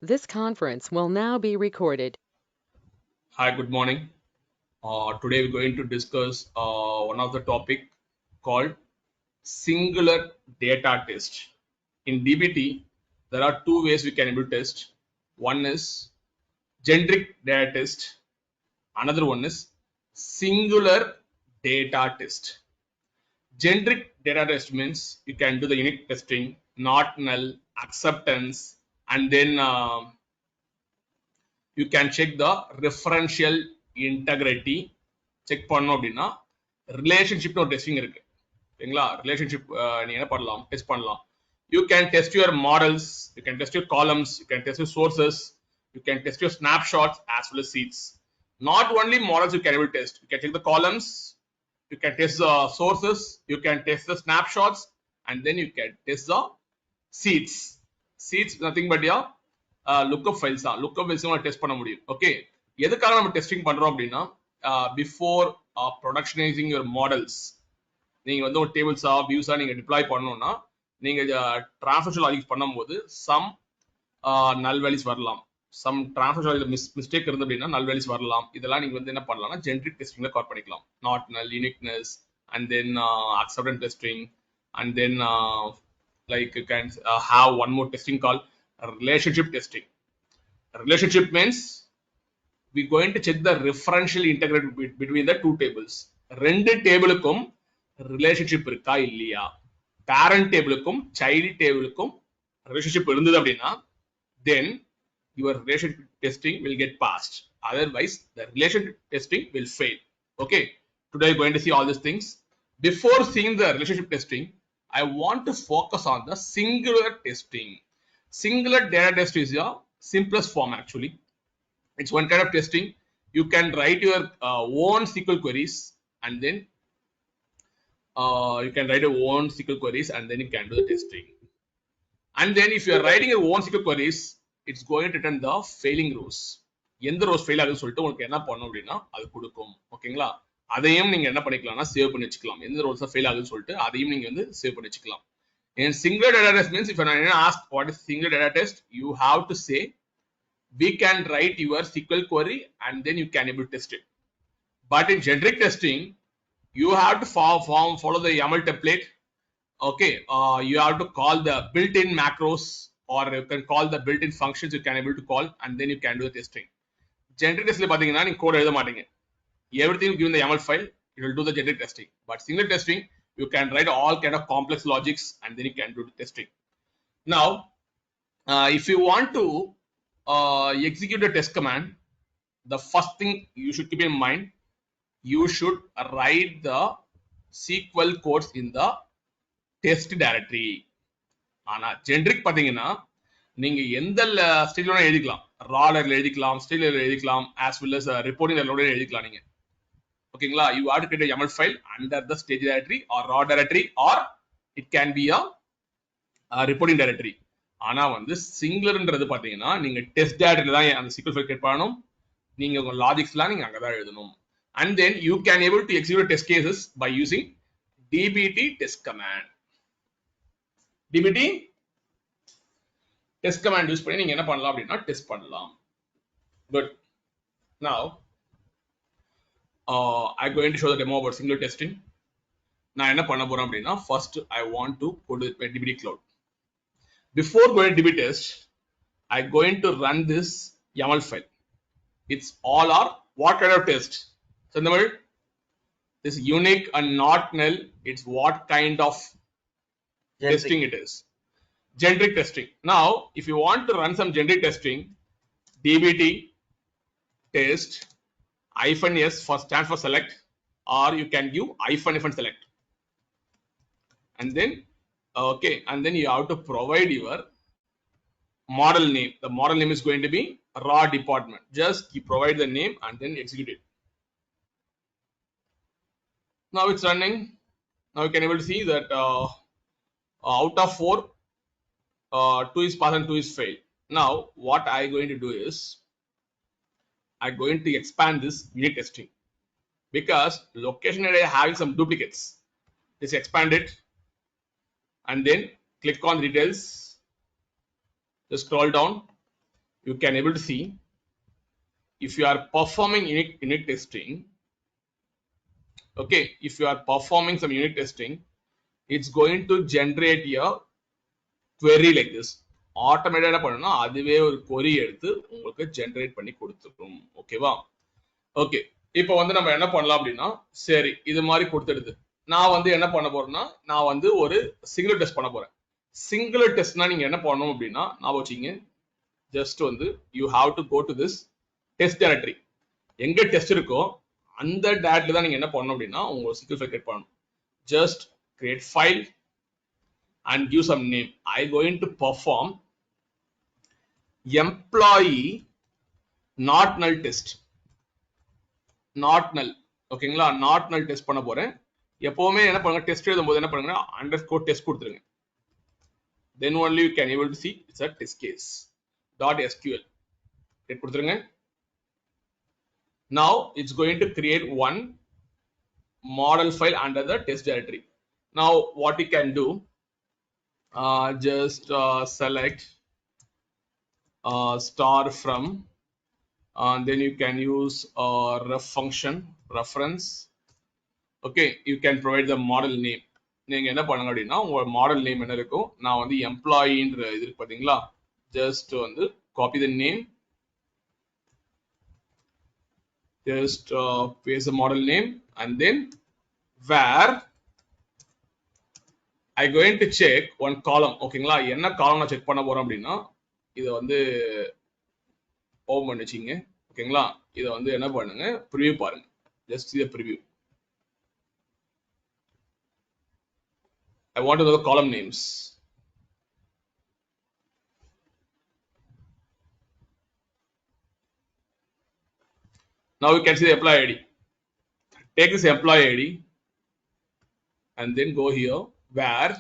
This conference will now be recorded. Hi, good morning. Today we're going to discuss one of the topic called singular data test. In DBT, there are two ways we can able to test. One is generic data test. Another one is singular data test. Generic data test means you can do the unit testing, not null, acceptance, and then you can check the referential integrity. Check பண்ணோம் அப்படின்னா relationship ஒரு testing இருக்கு சரிங்களா relationship நீங்க என்ன பண்ணலாம் test பண்ணலாம் you can test your models you can test your columns you can test your sources you can test your snapshots as well as seeds. Not only models you can able test, you can check the columns, you can test the sources, you can test the snapshots, and then you can test the seeds. Seeds nothing but your lookup files தான் lookup files test பண்ண முடியும் okay எதுக்காக நம்ம testing பண்றோம் அப்படின்னா before ப்ரொடக்ஷனைசிங் your models நீங்க வந்து ஒரு டேபிள்ஸா வியூஸா நீங்க டிப்ளாய் பண்ணணும்னா நீங்க டிரான்ஸ்ஃபர் லாஜிக் பண்ணும்போது சம் நல் வேல்யூஸ் வரலாம் சம் டிரான்ஸ்ஃபர் மிஸ்டேக் இருந்து அப்படின்னா நல் வேல்யூஸ் வரலாம் இதெல்லாம் நீங்க வந்து என்ன பண்ணலாம்னா ஜெனரிக் டெஸ்டிங்ல கவர் பண்ணிக்கலாம் நாட் நல் uniqueness and then acceptance testing and then like you can have one more testing called relationship testing. Relationship means we going to check the referential integrity between the two tables. ரெண்டு டேபிளுக்கும் relationship இருக்கா இல்லையா parent டேபிளுக்கும் child டேபிளுக்கும் relationship இருந்தது அப்படின்னா then your relationship testing will get passed, otherwise the relationship testing will fail. Okay, today we're going to see all these things. Before seeing the relationship testing, I want to focus on the singular testing. Singular data test is your simplest form actually. It's one kind of testing. You can write your own SQL queries and then you can write your own SQL queries and then you can do the testing. And then if you are writing your own SQL queries, it's going to return the failing rows. எந்த rose fail ஆகுதுன்னு சொல்லிட்டு உங்களுக்கு என்ன பண்ணும் அப்படின்னா அது கொடுக்கும் ஓகேங்களா அதையும் நீங்க என்ன பண்ணிக்கலாம்னா சேவ் பண்ணி வச்சுக்கலாம் எந்த ரோல்ஸ் ஃபெயில் ஆகுதுன்னு சொல்லிட்டு அதையும் நீங்க வந்து சேவ் பண்ணி வச்சுக்கலாம் in singular data test means if I ask what is singular data test you have to say we can write your SQL query and then you can able to test it. But in generic testing you have to follow the YAML template. Okay, you have to call the built-in macros or you can call the built-in functions you can able to call and then you can do the testing. Generic testல பாத்தீங்கன்னா நீங்க code எழுத மாட்டீங்க everything given the YAML file, it will do the generic testing. But single testing, you can write all kind of complex logics and then you can do the testing. Now, if you want to execute a test command, the first thing you should keep in mind, you should write the SQL codes in the test directory. ஆனா generic பாத்தீங்கன்னா நீங்க எந்த ஸ்டேஜ்ல எழுதிக்கலாம் ராலர்ல எழுதிக்கலாம் ஸ்டேஜ்ல எழுதிக்கலாம் as well as reporting எழுதிக்கலாம் நீங்க ஓகேங்களா you have to create a YAML file under the stage directory or raw directory or it can be a reporting directory. ஆனா வந்து சிங்குலர்ன்றது பாத்தீங்கன்னா நீங்க டெஸ்ட் டைரக்டரியில தான் அந்த SQL file கிரியேட் பண்ணனும் நீங்க உங்க லாஜிக்ஸ்லாம் நீங்க அங்க தான் எழுதணும் and then you can able to execute test cases by using dbt test command. dbt test command use பண்ணி நீங்க என்ன பண்ணலாம் அப்படினா டெஸ்ட் பண்ணலாம். Good. Now I'm going to show the demo about singular testing. நான் என்ன பண்ண போறேன் அப்படின்னா first I want to go to dbt cloud. Before going to dbt test, I'm going to run this YAML file. It's all our what kind of test? So in the middle, this unique and not null, it's what kind of testing it is. Generic testing. Now, if you want to run some generic testing, dbt test -s for stands for select, or you can give -f select. And then okay, and then you have to provide your model name. The model name is going to be raw department. Just you provide the name and then execute it. Now it's running. Now you can able to see that out of 4 2 is pass and 2 is fail. Now what I going to do is I'm going to expand this unit testing because location area having some duplicates. Just expand it and then click on details, just scroll down you can able to see if you are performing unit testing. Okay, if you are performing some unit testing, it's going to generate a query like this. ஆட்டோமேட்டடா பண்ணனும்னா அதுவே ஒரு query எடுத்து உங்களுக்கு generate பண்ணி கொடுத்துரும். ஓகேவா? Okay, இப்போ வந்து நம்ம என்ன பண்ணலாம் அப்படின்னா, சரி இது மாதிரி கொடுத்துடுது. நான் வந்து என்ன பண்ண போறேன்னா, நான் வந்து ஒரு சிங்குலர் டெஸ்ட் பண்ண போறேன். சிங்குலர் டெஸ்ட்னா நீங்க என்ன பண்ணணும் அப்படின்னா, நான் வச்சிங்க ஜஸ்ட் வந்து you have to go to this test directory. எங்க டெஸ்ட் இருக்கோ அந்த டைரக்டரியில தான் நீங்க என்ன பண்ணணும் அப்படின்னா உங்க SQL ஃபைல் கிரியேட் பண்ணணும். Just create file and give some name. I going to perform employee not null test. not null. ஓகேங்களா? not null test பண்ண போறேன். எப்பவுமே என்ன பண்ணுங்க, டெஸ்ட் எழுதும்போது என்ன பண்ணுங்க, underscore test கொடுத்துருங்க. then only you can able to see it's a test case dot sql கொடுத்துருங்க. now it's going to create one model file under the test directory. now what you can do, just select star from, and then you can use ref function reference. Okay, you can provide the model name. நீங்க என்ன பண்ணுங்க அப்படின்னா உங்க model name என்ன இருக்கும், நான் வந்து எம்ப்ளாயின்ற இது இருக்கு பாத்தீங்களா, ஜஸ்ட் வந்து copy the name, just paste the model name and then where I going to check one column. ஓகேங்களா? என்ன காலம் நான் செக் பண்ண போறேன் அப்படின்னா இதை வந்து ஓபன் பண்ணி வச்சிங்க. ஓகேங்களா? இதை வந்து என்ன பண்ணுங்க, ப்ரிவியூ பாருங்க. Just see the preview. I want to know the column names. Now you can see the employee ID. Take this employee ID and then go here where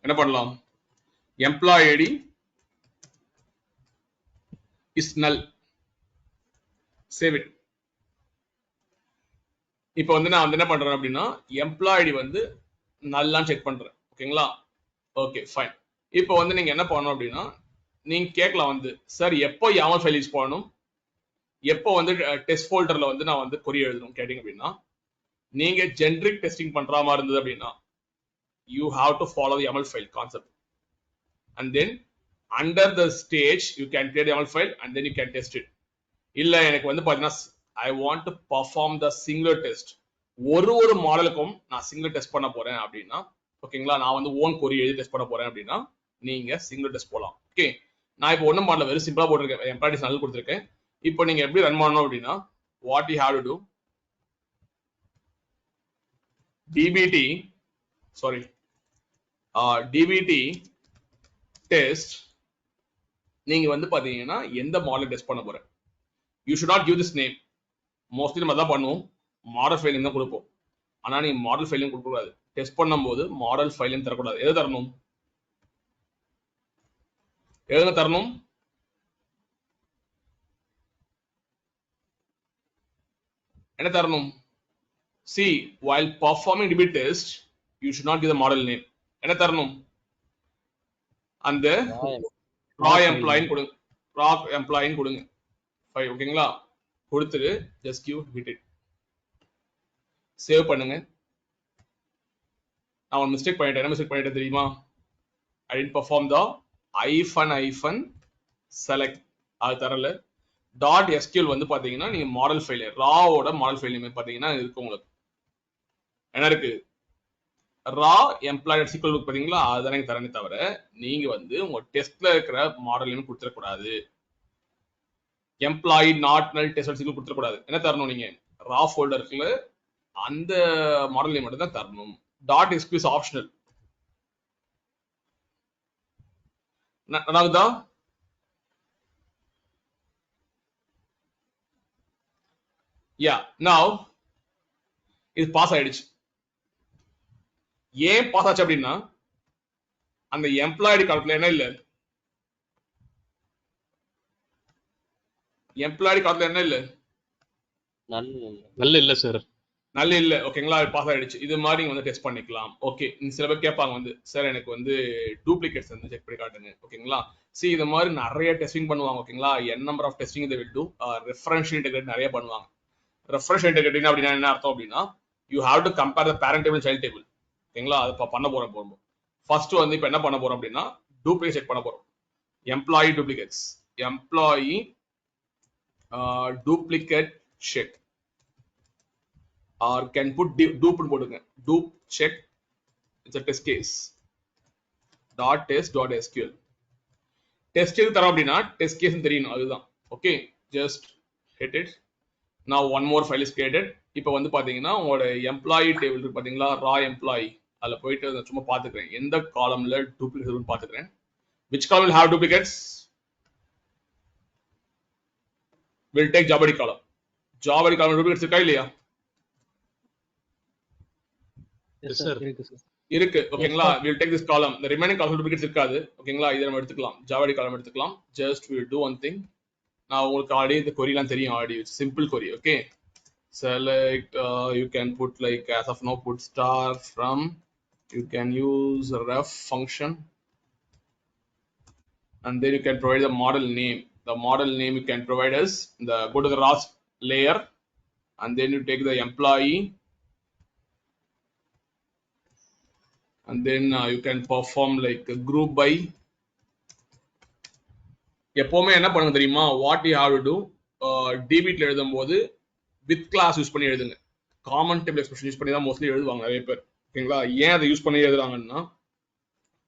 என்ன பண்ணலாம், employee ID is null. Save it. இப்போ வந்து நான் வந்து என்ன பண்றேன் அப்படின்னா employee ID வந்து நல்லான்னு செக் பண்றேன். ஓகேங்களா? Okay fine. இப்போ வந்து நீங்க என்ன பண்ணணும் அப்படின்னா நீங்க கேட்கலாம் வந்து, சார் எப்போ YAML ஃபைல் யூஸ் பண்ணணும், எப்போ வந்து டெஸ்ட் ஃபோல்டர்ல வந்து நான் வந்து கொரி எழுதணும் கேட்டீங்க அப்படின்னா, நீங்க ஜெனரிக் டெஸ்டிங் பண்ற மாதிரி இருந்தது அப்படின்னா you have to follow the YAML file concept, and then under the stage you can create the YAML file and then you can test it. இல்ல எனக்கு வந்து பாத்தீங்கன்னா I want to perform the singular test, ஒரு மாடலுக்கும் நான் singular test பண்ண போறேன் அப்படின்னா, ஓகேங்களா, நான் வந்து ஓன் கொரி எழுதி டெஸ்ட் பண்ண போறேன் அப்படின்னா நீங்க சிங்குலர் டெஸ்ட் போலாம். ஓகே, நான் இப்போ ஒண்ணும் பண்ணல, வெறும் சிம்பிளா போட்டிருக்கேன், எம்ப்ளாய்ஸ் நல்ல கொடுத்துருக்கேன். இப்போ நீங்க எப்படி ரன் பண்ணணும் அப்படின்னா what you have to do, dbt test. நீங்க வந்து பாத்தீங்கன்னா எந்த மாடல் டெஸ்ட் பண்ண போறேன், you should not give this name. Mostly நம்ம தான் பண்ணுவோம், மாடல் ஃபைல் தான் கொடுப்போம். ஆனா நீங்க மாடல் ஃபைலும் கொடுக்க கூடாது. டெஸ்ட் பண்ணும்போது மாடல் ஃபைலும் தரக்கூடாது. எது தரணும், எதுங்க தரணும், என்ன தரணும், see while performing db test you should not give the model name. என்ன தரணும், அந்த raw employee கொடுங்க, raw employee கொடுங்க. ஃபைன், ஓகேங்களா? கொடுத்துட்டு just give hit it, save பண்ணுங்க. நான் ஒரு மிஸ்டேக் பண்ணிட்டேன். என்ன மிஸ்டேக் பண்ணிட்டேன் தெரியுமா, I didn't perform the hyphen select, அது தரல. டாட் SQL வந்து பாத்தீங்கன்னா நீங்க மாடல் ஃபைல் ராவோட மாடல் ஃபைல் நேம் பாத்தீங்கன்னா இருக்கு, உங்களுக்கு என்ன இருக்கு, ரா எம்ப்ளாயி SQL புக் பாத்தீங்களா, அதுதான் நீங்க தரனே தவிர நீங்க வந்து உங்க டெஸ்ட்ல இருக்கிற மாடல் நேம் கொடுத்துட கூடாது. எம்ப்ளாயி நாட் நல் டெஸ்ட் SQL கொடுத்துட கூடாது. என்ன தரணும், நீங்க ரா ஃபோல்டர்ல அந்த மாடல் நேம் மட்டும் தான் தரணும். Dot SQL is optional. நடக்குதா? யா, நவ இது பாஸ் ஆயிடுச்சு. ஏன் பாஸ் ஆச்சு அப்படின்னா அந்த எம்ப்ளாயி காலத்துல என்ன இல்ல, எம்ப்ளாயி காலத்துல என்ன இல்ல, நல்ல இல்ல சார். நல்ல இல்ல ஓகேங்களா பாஸ் ஆயிடுச்சு இது மாதிரி நீங்க வந்து டெஸ்ட் பண்ணிக்கலாம் ஓகே சில பேர் கேட்பாங்க வந்து சார் எனக்கு வந்து டூப்ளிகேட்ஸ் வந்து செக் பண்ணி காட்டுங்க ஓகேங்களா இது மாதிரி நிறைய டெஸ்டிங் பண்ணுவாங்க ஓகேங்களா n நம்பர் ஆஃப் டெஸ்டிங் இதை வில் டூ ரெஃபரன்ஷியல் இன்டெகிரேட் நிறைய பண்ணுவாங்க ரெஃபரன்ஷியல் இன்டெகிரேட் அப்படின்னா என்ன அர்த்தம் அப்படின்னா you have to compare the parent table child table ஓகேங்களா அது பண்ண போறோம் ஃபர்ஸ்ட் வந்து இப்போ என்ன பண்ண போறோம் அப்படின்னா டூப்ளிகேட் செக் பண்ண போறோம் employee duplicates employee duplicate check or can put dupe போடுங்க dupe check it's a test case dot test dot sql test எது தரோம் அப்படின்னா test case தெரியணும் அதுதான் okay just hit it now one more file is created இப்போ வந்து பாத்தீங்கன்னா உங்களோட எம்ப்ளாயி டேபிள் இருக்கு பாத்தீங்களா raw employee அதுல போயிட்டு சும்மா பாத்துக்கிறேன் எந்த காலம்ல டூப்ளிகேட் இருக்குன்னு பாத்துக்கிறேன் which column will have duplicates will take job ID column job ID column duplicates இருக்கா இல்லையா Yes, sir. இருக்கு ஓகேங்களா we'll take this column the remaining column duplicates இருக்காது ஓகேங்களா இத நம்ம எடுத்துக்கலாம் job ID column எடுத்துக்கலாம் just we'll do one thing நான் உங்களுக்கு ஆல்ரெடி இந்த query எல்லாம் தெரியும் already simple query okay select you can put like as of now put star from you can use ref function and then you can provide the model name you can provide us go to the raw layer and then you take the employee and then you can perform like a group by எப்பவுமே என்ன பண்ணுங்க தெரியுமா what you have to do dbit எழுதும்போது with class use பண்ணி எழுதுங்க common table expression use பண்ணி தான் mostly எழுதுவாங்க நிறைய பேர் ஓகேங்களா ஏன் அதை யூஸ் பண்ணி எழுதுறாங்கன்னா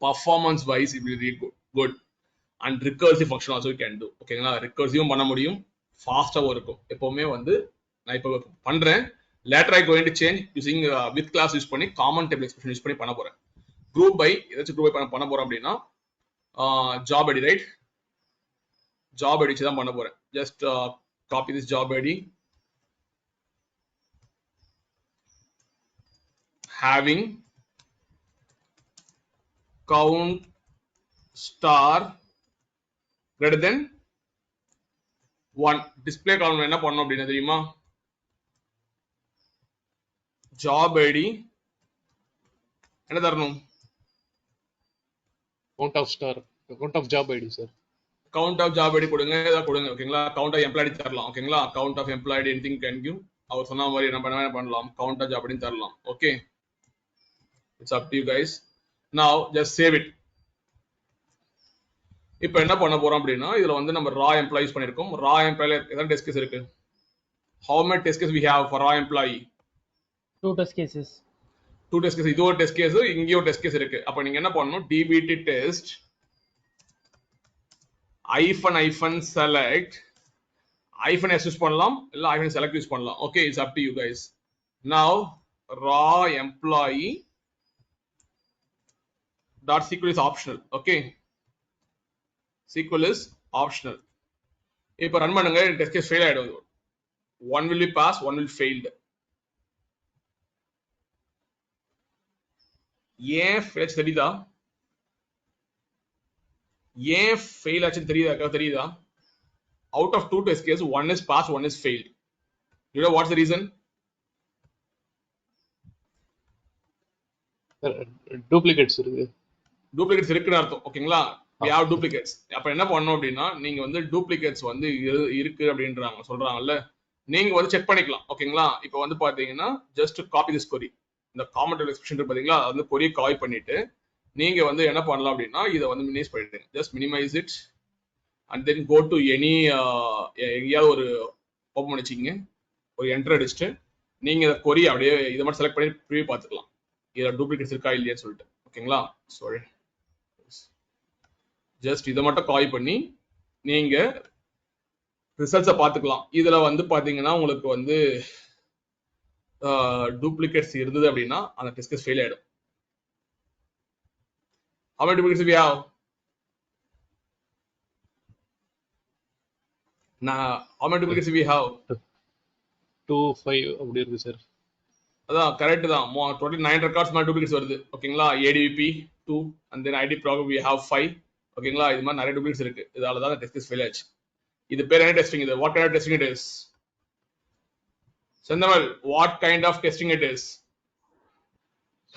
performance wise it will be good and recursive function also you can do ஓகேங்களா recursive பண்ண முடியும் ஃபாஸ்டாவும் இருக்கும் எப்பவுமே வந்து நான் இப்போ பண்றேன் later I going to change using with class use பண்ணி common table expression யூஸ் பண்ணி பண்ண போறேன் group by ஏதாச்சும் group by பண்ண போறோம் அப்படின்னா job id right job id தான் பண்ண போறேன் just copy this job id having count star greater than 1 display column என்ன பண்ணனும் அப்படினா தெரியுமா job id என்ன தரணும் count of job id sir count of job id கொடுங்க இத கொடுங்க ஓகேங்களா count of employee id தரலாம் ஓகேங்களா count of employee id anything can give அவர் சொன்ன மாதிரி என்ன பண்ணலாம் count of job id தரலாம் okay it's up to you guys now just save it இப்போ என்ன பண்ண போறோம் அப்படினா இதுல வந்து நம்ம raw employees பண்ணிருக்கோம் raw employee எத்தனை test case இருக்கு how many test cases we have for raw employee 2 test cases இது ஒரு test case இங்க ஒரு test case இருக்கு அப்ப நீங்க என்ன பண்ணனும் dbt test hyphen select hyphen s use பண்ணலாம் இல்ல hyphen select யூஸ் பண்ணலாம் okay it's up to you guys now raw employee dot SQL is optional okay SQL is optional இப்போ ரன் பண்ணுங்க டெஸ்ட் கேஸ் ஃபெயில் ஆயிடும் one will be pass one will failed ஏன் fail தெரியுதா ஏன் fail ஆச்சுன்னு தெரியுதா out of 2 test cases one is passed one is failed you know what's the reason duplicates இருக்குன்னு அர்த்தம் ஓகேங்களா we have duplicates அப்ப என்ன பண்ணனும் அப்படினா நீங்க வந்து duplicates வந்து இருக்கு அப்படின்றாங்க சொல்றாங்கல்ல நீங்க வந்து செக் பண்ணிக்கலாம் ஓகேங்களா இப்போ வந்து பாத்தீங்கன்னா just copy this query இந்த common table expression இருக்கு பாத்தீங்களா அது வந்து query காப்பி பண்ணிட்டு நீங்க வந்து என்ன பண்ணலாம் அப்படினா இத வந்து மினிமைஸ் பண்ணிடுங்க just minimize it and then go to any எங்கயாவது ஒரு ஓபன் பண்ணிச்சிங்க ஒரு என்டர் அடிச்சிட்டு நீங்க இந்த query அப்படியே இத மட்டும் செலக்ட் பண்ணி ப்ரிவியூ பார்த்துக்கலாம் இதுல duplicates இருக்கா இல்லையான்னு சொல்லிட்டு ஓகேங்களா sorry just இத மட்டும் காப்பி பண்ணி நீங்க ரிசல்ட்ஸை பார்த்துக்கலாம் இதுல வந்து பாத்தீங்கன்னா உங்களுக்கு வந்து duplicates இருந்தது அப்படின்னா அந்த டெஸ்ட் கேஸ் ஃபெயில் ஆயிடும் how many duplicates we have how many duplicates we have 2 5 அப்படி இருக்கு சார் அதான் கரெக்ட் தான் டோட்டல் 9 ரெக்கார்ட்ஸ் மாதிரி duplicates வருது ஓகேங்களா advp 2 and then id program we have 5 ஓகேங்களா இது மாதிரி நிறைய duplicates இருக்கு இதால தான் டெஸ்ட் கேஸ் ஃபெயில் ஆச்சு இது பேர் என்ன டெஸ்டிங் இது what kind of testing it is Sendamal, what kind of testing it is?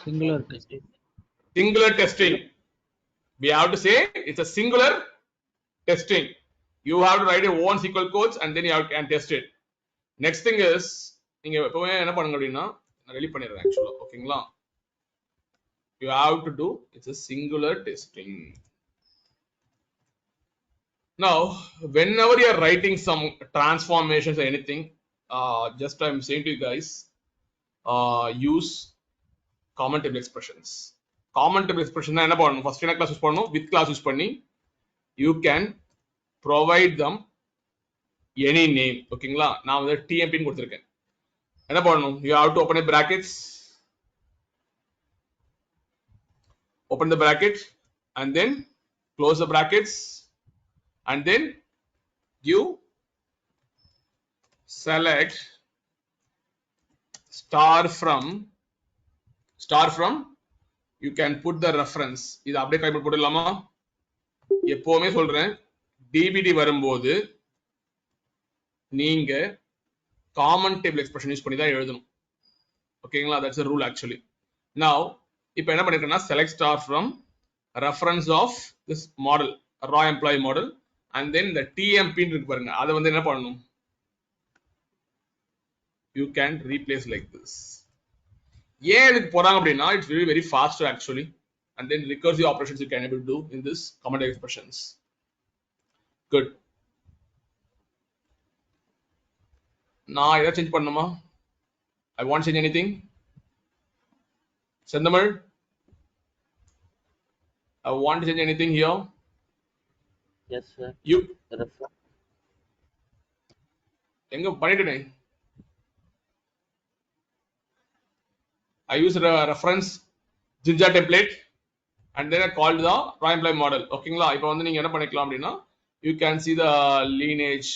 Singular testing. Singular testing. We have to say it's a singular testing. You have to write your own SQL codes and then you can test it. Next thing is, நீங்க எப்பவுமே என்ன பண்ணுங்க அப்படின்னா நான் ready பண்ணிடுறேன் ஆக்சுவலா ஓகேங்களா. You have to do it's a singular testing. Now, whenever you are writing some transformations or anything, just I'm saying to you guys, use common table expressions. Common table expression என்ன பண்ணணும்? First என்ன class use பண்ணணும்? With class use பண்ணி you can provide them any name. ஓகேங்களா? நான் வந்து TMP ன்னு கொடுத்திருக்கேன். என்ன பண்ணணும்? You have to open a brackets. Open the bracket and then close the brackets and then you select star from you can put the reference. இது அப்படியே type போடலாமா? எப்பவுமே சொல்றேன் DBT வரும்போது நீங்க காமன் டேபிள் எக்ஸ்பிரஷன் யூஸ் பண்ணி தான் எழுதணும். ஓகேங்களா? that's a rule actually. Now இப்போ என்ன பண்ணிருக்கேன்னா select star from reference of this model, raw employee model, and then the TMP இருக்கு பாருங்க, அதை வந்து என்ன பண்ணணும்? You can replace like this. ஏன் இதுக்கு போறாங்க அப்படின்னா it's very very fast actually, and then recursive operations you can able to do in this common table expressions. Good. நான் எதை சேஞ்ச் பண்ணணுமா? I want change anything? Sendamal, I want to change anything here? Yes, sir. You எங்க பண்ணிட்டேனே? I use a reference Jinja template and then I called the raw employee model. ஓகேங்களா? இப்போ வந்து நீங்க என்ன பண்ணிக்கலாம் அப்படின்னா you can see the lineage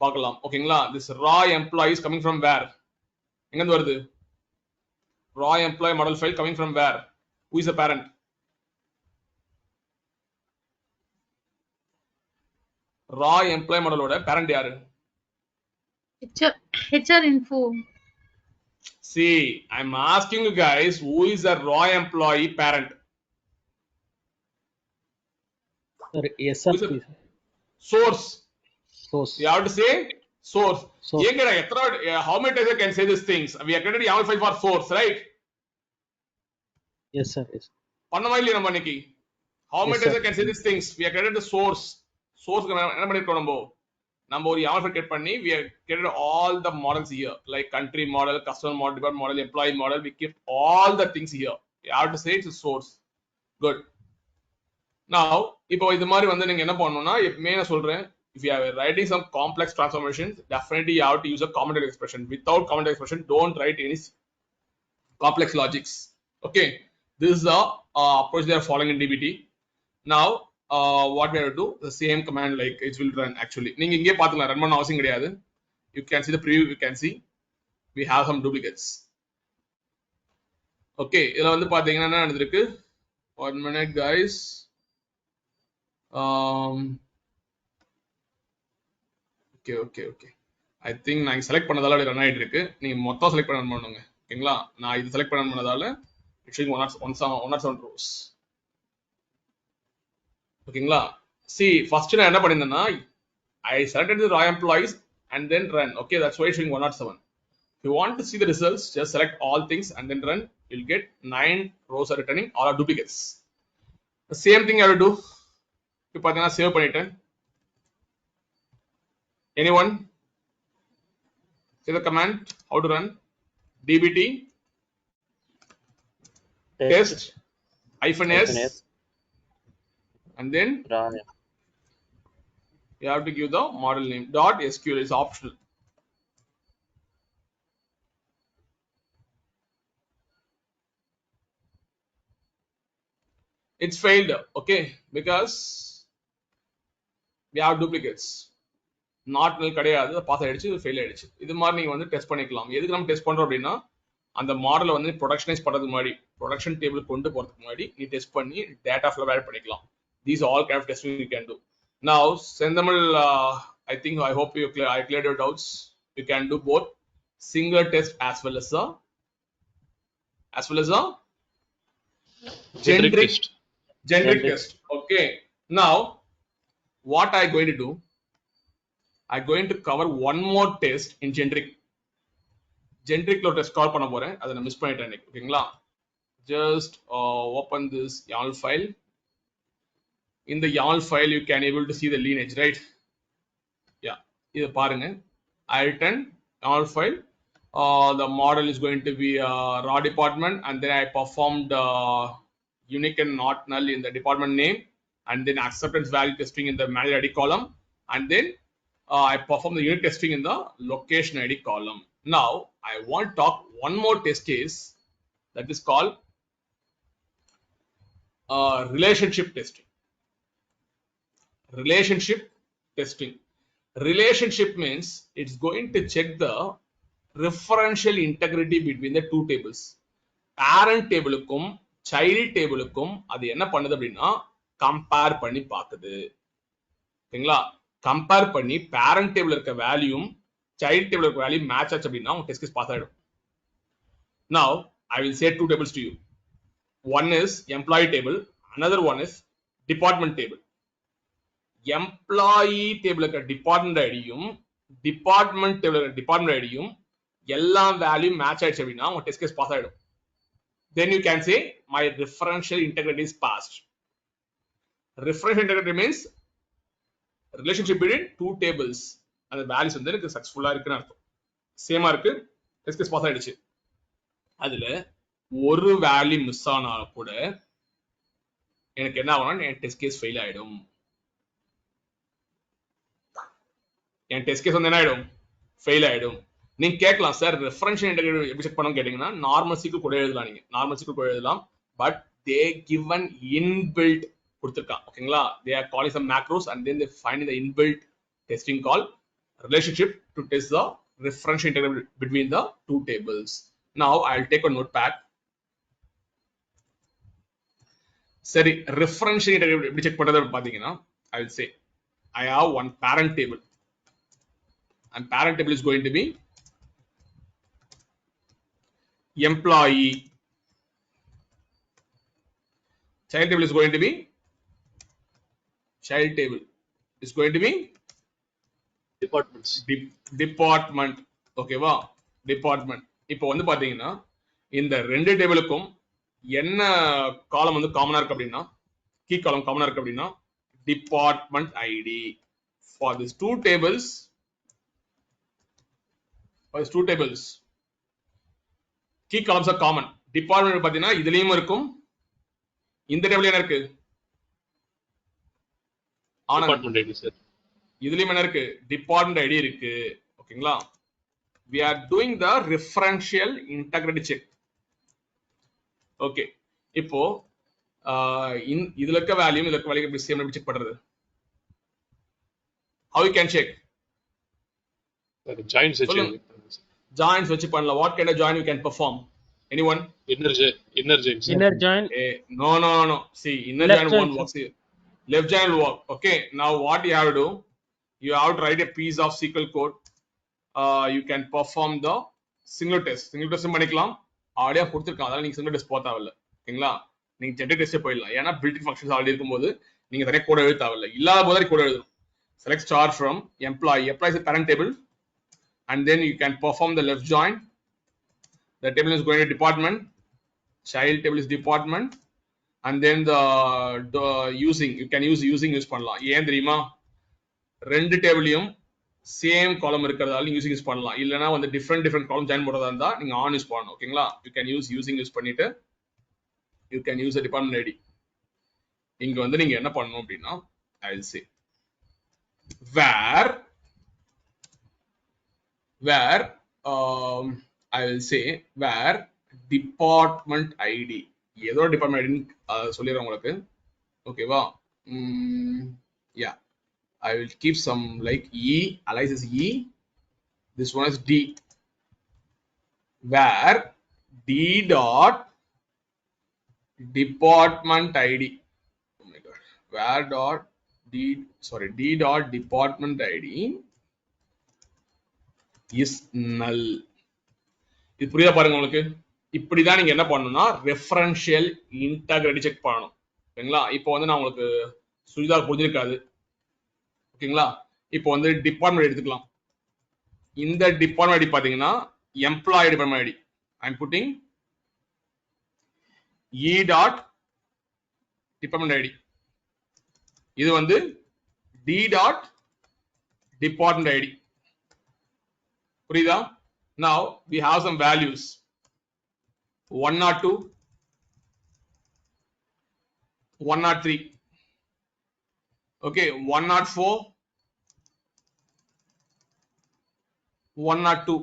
பார்க்கலாம். ஓகேங்களா? This raw employee is coming from where? எங்க இருந்து வருது? Raw employee model file coming from where? Who is the parent? Raw employee model ஓட parent யாரு? HR info. See, I'm asking you guys, who is the raw employee parent? Sir, SRP. Source. Source. You have to say source. Source. How many times I can say these things? We are created YAML file for source, right? Yes, sir. Yes. பண்ணமா இல்லையா நம்ம இன்னைக்கு? How many Yes, times sir. I can say these things? We are created the source. Source என்ன பண்ணிருக்கோம் நம்ம ஒரு YAML file create பண்ணி we have created all the models here, like country model, customer model, department model, employee model. We kept all the things here. You have to say it's a source. Good. Now, இப்போ இது மாதிரி வந்து நீங்க என்ன பண்ணணும்னா எப்பவுமே நான் சொல்றேன், if you are writing some complex transformations, definitely you have to use a common table expression. Without common table expression, don't write any complex logics. Okay, this is the approach they are following in DBT. Now, what we have to do, the same command like it will run actually. நீங்க இங்கே பாத்துக்கலாம், run பண்ண அவசியம் கிடையாது. You can see the preview, you can see we have some duplicates. Okay, இதுல வந்து பாத்தீங்கன்னா என்ன நடந்திருக்கு? 1 minute guys. Okay. I think நான் செலக்ட் பண்ணதால அப்படி ரன் ஆயிட்டு இருக்கு. நீங்க மொத்தம் செலக்ட் பண்ணுங்க. ஓகேங்களா? நான் இது செலக்ட் பண்ணதால it's showing 107 rows. ஓகேங்களா? See, first நான் என்ன பண்ணிருந்தேன்னா I selected the raw employees and then run. Okay, that's why it's showing 107. If you want to see the results, just select all things and then run. You'll get 9 rows are returning, all are duplicates. The same thing I will do. இப்போ பாத்தீங்கன்னா save பண்ணிட்டேன். Anyone? See the command how to run? DBT test -s and then you have to give the model name. .sql is optional. It's failed, okay, because we have duplicates. Not null கிடையாது, pass ஆயிடுச்சு, fail ஆயிடுச்சு. இது மாதிரி நீங்க வந்து test பண்ணிக்கலாம். எதுக்கு நம்ம டெஸ்ட் பண்றோம் அப்படின்னா அந்த மாடலை வந்து ப்ரொடக்ஷனைஸ் பண்றதுக்கு முன்னாடி, ப்ரொடக்ஷன் டேபிள் கொண்டு போறதுக்கு முன்னாடி நீ டெஸ்ட் பண்ணி டேட்டா ஃப்ளோ ஆட் பண்ணிக்கலாம். These all kind of testing you can do. Now, Sendamal, I think I hope I cleared your doubts. You can do both single test as well as a Generic generic test. generic Generic. test. Okay. Now, what I'm going to do? I'm going to cover one more test in generic. Generic lo test call பண்ண போறேன். அதை நான் miss பண்ணிட்டேன் இன்னைக்கு. ஓகேங்களா? Just open this YAML file. In the YAML file, you can able to see the lineage, right? Yeah. இதை பாருங்க. I written YAML file. The model is going to be raw department, and then I performed unique and not null in the department name, and then acceptance value testing in the manager ID column, and then I perform the unit testing in the location ID column. Now I want to talk one more test case that is called relationship testing. Relationship testing. Relationship means it's going to check the referential integrity between the two tables. Parent table க்கும் child table க்கும் அது என்ன பண்ணுது அப்படின்னா compare பண்ணி பார்க்குது. ஓகேங்களா? Compare பண்ணி parent table இருக்க வேல்யூம் child table இருக்க வேல்யூ மேட்ச் ஆச்சு அப்படின்னா உங்க டெஸ்ட் கேஸ் பாஸ் ஆயிடும். Now I will say two tables to you. One is employee table, another one is department table. Employee table இருக்க department ஐடியும் department table இருக்க department ஐடியும் எல்லா வேல்யூ மேட்ச் ஆயிடுச்சு அப்படின்னா உங்க டெஸ்ட் கேஸ் பாஸ் ஆயிடும். Then you can say my referential integrity is passed. Referential integrity means relationship between two tables. அந்த வேல்யூஸ் வந்து எனக்கு சக்சஸ்ஃபுல்லா இருக்குன்னு அர்த்தம். சேமா இருக்கு, டெஸ்ட் கேஸ் பாஸ் ஆயிடுச்சு. அதுல ஒரு வேல்யூ மிஸ் ஆனா கூட எனக்கு என்ன ஆகும்னா என் டெஸ்ட் கேஸ் ஃபெயில் ஆயிடும். என் டெஸ்ட் கேஸ் வந்து என்ன ஆயிடும்? ஃபெயில் ஆயிடும். நீங்க கேட்கலாம் சார் ரெஃபரன்ஷியல் இன்டெகிரிட்டி எப்படி செக் பண்ணணும் கேட்டீங்கன்னா நார்மல் சீக்கிரம் கூட எழுதலாம். நீங்க நார்மல் சீக்கிரம் கூட எழுதலாம். பட் தே கிவன் இன்பில்ட் கொடுத்துருக்கான். ஓகேங்களா? They are calling some macros and then they find the inbuilt testing call relationship to test the referential integrity between the two tables. Now I will take a notepad. சரி, referential integrity எப்படி check பண்றது பாத்தீங்கன்னா I will say I have one parent table and parent table is going to be employee. Child table is going to be child table is going to be Departments. department. ஓகேவா? Department. இப்போ வந்து பாத்தீங்கன்னா இந்த ரெண்டு டேபிளுக்கும் என்ன காலம் வந்து காமனா இருக்கு அப்படின்னா கீ காலம் காமனா இருக்கு அப்படின்னா department ID. For these two tables key columns are common. Department பாத்தீங்கன்னா இதுலயும் இருக்கும், இந்த டேபிள் என்ன இருக்கு? Department ID, sir. இதுலயும் என்ன இருக்கு? டிபார்ட்மெண்ட் ஐடி இருக்கு. ஓகேங்களா? We are doing the referential integrity check. Okay, இப்போ இதுல இருக்க வேல்யூ இதுல இருக்க வேல்யூ எப்படி சேம் எப்படி செக் பண்றது? How you can check? Joins வச்சு Joins வச்சு பண்ணலாம். What kind of join you can perform? Anyone? inner join, sir. Inner join. No. See, inner Left join join, won't work. See, left join will work. Okay, now what you have to do? You have to write a piece of SQL code. You can perform the single test. Single test பண்ணிக்கலாம். ஆடியா கொடுத்துருக்கான், அதனால நீங்க single test போக தேவையில்லை. ஓகேங்களா? நீங்க generate டெஸ்டே போயிடலாம். ஏன்னா பில்டிங் ஃபங்க்ஷன்ஸ் ஆல்ரெடி இருக்கும்போது நீங்க தனியாக கோட் எழுத தேவையில்லை. இல்லாத போது கோட் எழுதணும். Select star from employee. Employee is a parent table, and then you can perform the left join. The table is going to department. Child table is department, and then the using you can use use பண்ணலாம். ஏன் தெரியுமா? ரெண்டு டேபிளையும் same காலம் இருக்கிறதால using use பண்ணலாம். இல்லைன்னா வந்து different காலம் ஜாயின் பண்றதா இருந்தா நீங்க ஆன் யூஸ் பண்ணணும். ஓகேங்களா? யூ கேன் யூஸ் பண்ணிட்டு you can use department ID. இங்க வந்து நீங்க என்ன பண்ணணும் அப்படின்னா I will say where I will say where department ID ஏதோ டிபார்ட்மெண்ட் ஐடி சொல்லிடுறேன் உங்களுக்கு. ஓகேவா? yeah, I will keep some like E, alias is E, this one is D, where D dot department ID, oh my god, where dot D dot department ID is நல். இது புரியுதா பாருங்க உங்களுக்கு. இப்படிதான் நீங்க என்ன பண்ணணும்னா ரெஃபரன்ஷியல் இன்டெகிரிட்டி செக் பண்ணணும். ஓகேங்களா? இப்போ வந்து நான் உங்களுக்கு சுஜிதா புரிஞ்சிருக்காது. ஓகேங்களா? இப்போ வந்து டிபார்ட்மெண்ட் எடுத்துக்கலாம். இந்த டிபார்ட்மெண்ட் ஐடி பாத்தீங்கன்னா employee department ID. I am putting E dot department ID. இது வந்து D டாட் டிபார்ட்மெண்ட் ஐடி. புரியுதா? Now we have some values 102, 103, okay, 104, 102.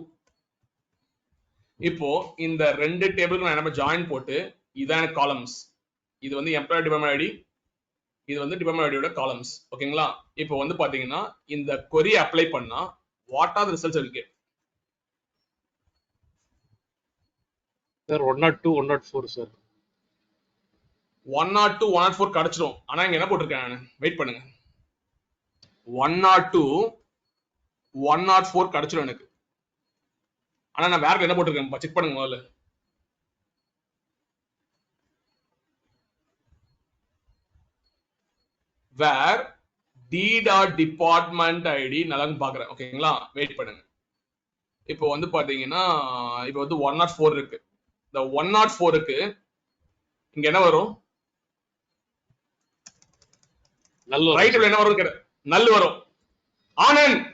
இப்போ இந்த ரெண்டு டேபிளுக்கு நான் நம்ம ஜாயின் போட்டு இதான காலம்ஸ். இது வந்து எம்ப்ளாயி டிபார்ட்மெண்ட் ஐடி, இது வந்து டிபார்ட்மெண்ட் ஐடியோட காலம்ஸ். ஓகேங்களா? இப்போ வந்து பாத்தீங்கன்னா இந்த query அப்ளை பண்ணா what are the results will get? Sir, 102, 104, sir. 102, 104 கிடைச்சிரும். ஆனா இங்க என்ன போட்டிருக்கேன் நான்? வெயிட் பண்ணுங்க. 102, 104 கிடைச்சிரும் எனக்கு. ஆனா நான் வேற என்ன போட்டிருக்கேன் செக் பண்ணுங்க முதல்ல. வேர் D டாட் டிபார்ட்மெண்ட் ஐடி நல்லா பாக்குறேன். ஓகேங்களா? வெயிட் பண்ணுங்க. இப்போ வந்து பாத்தீங்கன்னா இப்போ வந்து 104 இருக்கு. இந்த 104க்கு இங்க என்ன வரும்? ரைட் என்ன வரும்? நல் வரும். Anand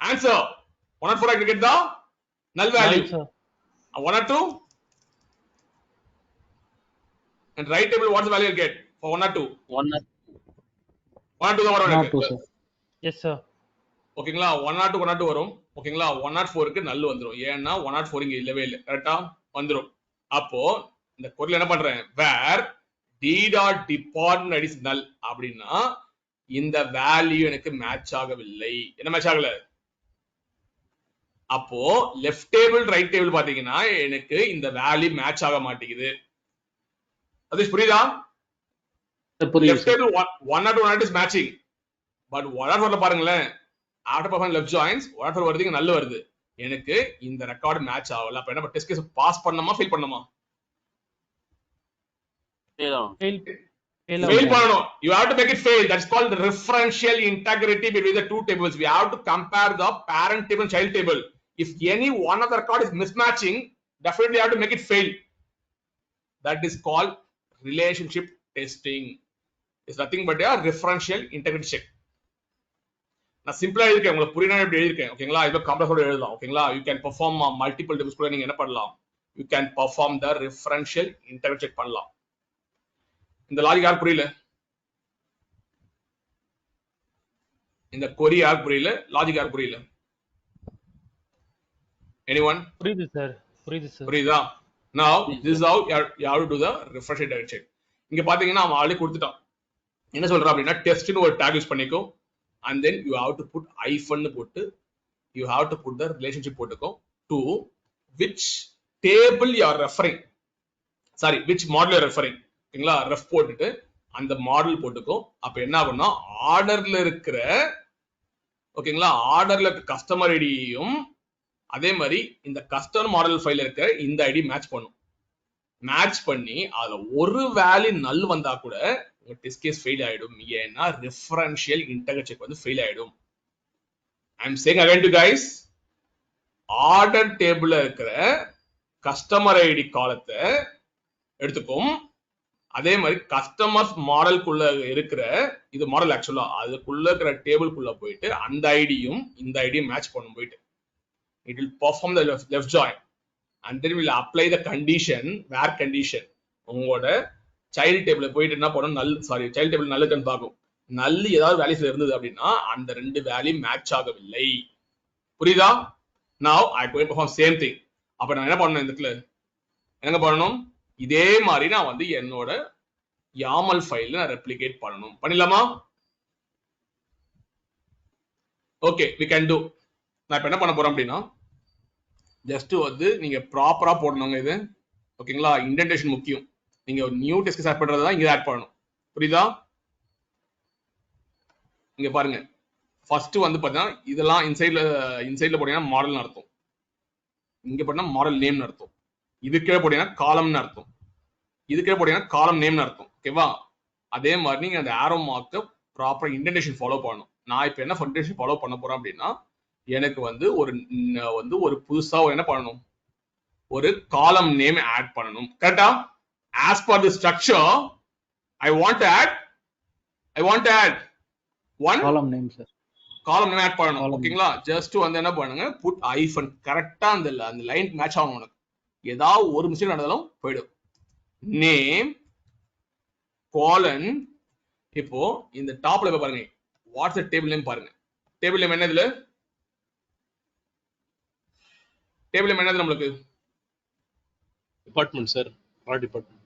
answer 104 I get the null value. 102 and right table what's the value you get for 102? 102 தான் வரும் எனக்கு. Yes sir. ஓகேங்களா? 102 102 வரும். ஓகேங்களா? 104க்கு நல் வந்துரும். ஏன்னா 104 இங்க இல்லவே இல்ல. கரெக்ட்டா? வந்துரும். அப்போ இந்த query என்ன பண்றேன்? where D dot department ID is null அப்படினா இந்த வேல்யூ எனக்கு மேட்ச் ஆகவில்லை. என்ன மேட்ச் ஆகல? அப்போ லெஃப்ட் டேபிள் ரைட் டேபிள் பாத்தீங்கன்னா எனக்கு இந்த வேல்யூ மேட்ச் ஆக மாட்டேங்குது. அது புரியுதா? Left table 102 is matching. But 104ல பாருங்களேன், after performing left joins 104 வருது, இங்க நல்ல வருது. எனக்கு இந்த ரெக்கார்ட் மேட்ச் ஆகல. அப்ப என்ன டெஸ்ட் கேஸ் பாஸ் பண்ணணுமா ஃபெயில் பண்ணணுமா? Fail பண்ணணும். You have to make it fail. That's called the referential integrity between the two tables. We have to compare the parent table and child table. If any one of the record is mismatching, definitely you have to make it fail. That is called relationship testing. It's nothing but a referential integrity check. நான் சிம்பிளா எழுதிருக்கேன், உங்களுக்கு புரியணும் எப்படி எழுதிருக்கேன். ஓகேங்களா? இது காம்ப்ளெக்ஸோட எழுதலாம். ஓகேங்களா? you can perform multiple tables கூட நீங்க என்ன பண்ணலாம்? You can perform the referential integrity check பண்ணலாம். இந்த லாஜிக் யாருக்கு புரியல? இந்த query யாருக்கு புரியல? லாஜிக் யாருக்கு புரியல? anyone? புரியுது சார். புரியுது சார். புரியுதா? now this is how you have to do the referential integrity check. இங்க பாத்தீங்கன்னா அவன் ஆல்ரெடி கொடுத்துட்டான். என்ன சொல்றான் அப்படின்னா டெஸ்ட்னு ஒரு டாக் யூஸ் பண்ணிக்கோ, and then you have to put hyphen போட்டு you have to put the relationship போட்டுக்கோ to which table you are referring, sorry which model you are referring. ஓகேங்களா? ரெஃப் போட்டுட்டு அந்த மாடல் போட்டுக்கோ. அப்ப என்ன ஆகும்னா ஆர்டர்ல இருக்கிற, ஓகேங்களா, ஆர்டர்ல இருக்க கஸ்டமர் ஐடியையும் அதே மாதிரி இந்த கஸ்டமர் மாடல் ஃபைல்ல இருக்க இந்த ஐடி மேட்ச் பண்ணும். மேட்ச் பண்ணி அதுல ஒரு வேல்யூ நல் வந்தா கூட உங்க டெஸ்ட் கேஸ் ஃபெயில் ஆயிடும். ஏன்னா ரெஃபரன்ஷியல் இன்டெகிரிட்டி செக் வந்து ஃபெயில் ஆயிடும். I am saying again to guys, order டேபிள்ல இருக்கிற கஸ்டமர் ஐடி காலத்தை எடுத்துக்கும். அதே மாதிரி கஸ்டமர்ஸ் மாடலுக்குள்ள இருக்கிற, இது மாடல் ஆக்சுவலா அதுக்குள்ள இருக்கிற டேபிளுக்குள்ள போயிட்டு அந்த ஐடியும் இந்த ஐடியும் மேட்ச் பண்ணும். போயிட்டு it will perform the left join and then will apply the condition, where condition உங்களோட சைல்ட் டேபிள்ல போயிட்டு என்ன பண்ணும், நல் சாரி சைல்ட் டேபிள் நல்லுன்னு பார்க்கும். நல்லு ஏதாவது வேல்யூஸ்ல இருந்தது அப்படின்னா அந்த ரெண்டு வேல்யூ மேட்ச் ஆகவில்லை. புரியுதா? now I going to perform same thing. அப்ப நான் என்ன பண்ணணும், இந்த இடத்துல என்ன பண்ணணும், இதே மாதிரி நான் வந்து என்னோட YAML ஃபைல்ல நான் ரெப்ளிகேட் பண்ணணும். பண்ணிடலாமா? Okay, we can do. நான் இப்ப என்ன பண்ண போறேன் அப்படின்னா ஜஸ்ட் வந்து நீங்க ப்ராப்பரா போடணுங்க இது. ஓகேங்களா? இண்டென்டேஷன் முக்கியம். நீங்க ஒரு நியூ டெஸ்ட் ஆட் பண்றதா இங்க ஆட் பண்ணணும். புரியுதா? இங்க பாருங்க, ஃபர்ஸ்ட் வந்து பார்த்தீங்கன்னா இதெல்லாம் இன்சைட்ல போட்டீங்கன்னா மாடல்னு அர்த்தம். இங்க பார்த்தீங்கன்னா மாடல் நேம்னு அர்த்தம். இது கீழே போட்டீங்கன்னா காலம்னு அர்த்தம். இது கீழே போட்டீங்கன்னா காலம் நேம்னு அர்த்தம். ஓகேவா? அதே மாதிரி நீங்க அந்த ஆரோ மார்க்க ப்ராப்பர் இன்டென்டேஷன் ஃபாலோ பண்ணணும். நான் இப்போ என்ன இன்டென்டேஷன் ஃபாலோ பண்ண போறேன் அப்படின்னா எனக்கு வந்து ஒரு புதுசா என்ன பண்ணணும், ஒரு காலம் நேம் ஆட் பண்ணணும். கரெக்டா? As per the structure I want to add one column name sir. Column name add பண்ணணும். Column. ஓகேங்களா? ஜஸ்ட் வந்து என்ன பண்ணுங்க, புட் ஐஃபன். கரெக்டா அந்த லைன் மேட்ச் ஆகணும். உனக்கு ஏதாவது ஒரு மிஸ்டேக் நடந்தாலும் போயிடும். நேம் காலன். இப்போ இந்த டாப்ல போய் பாருங்க, வாட்ஸ் த டேபிள் நேம் பாருங்க. டேபிள் நேம் என்ன? இதுல டேபிள் நேம் என்னது நம்மளுக்கு? டிபார்ட்மெண்ட் சார், ரா டிபார்ட்மெண்ட்.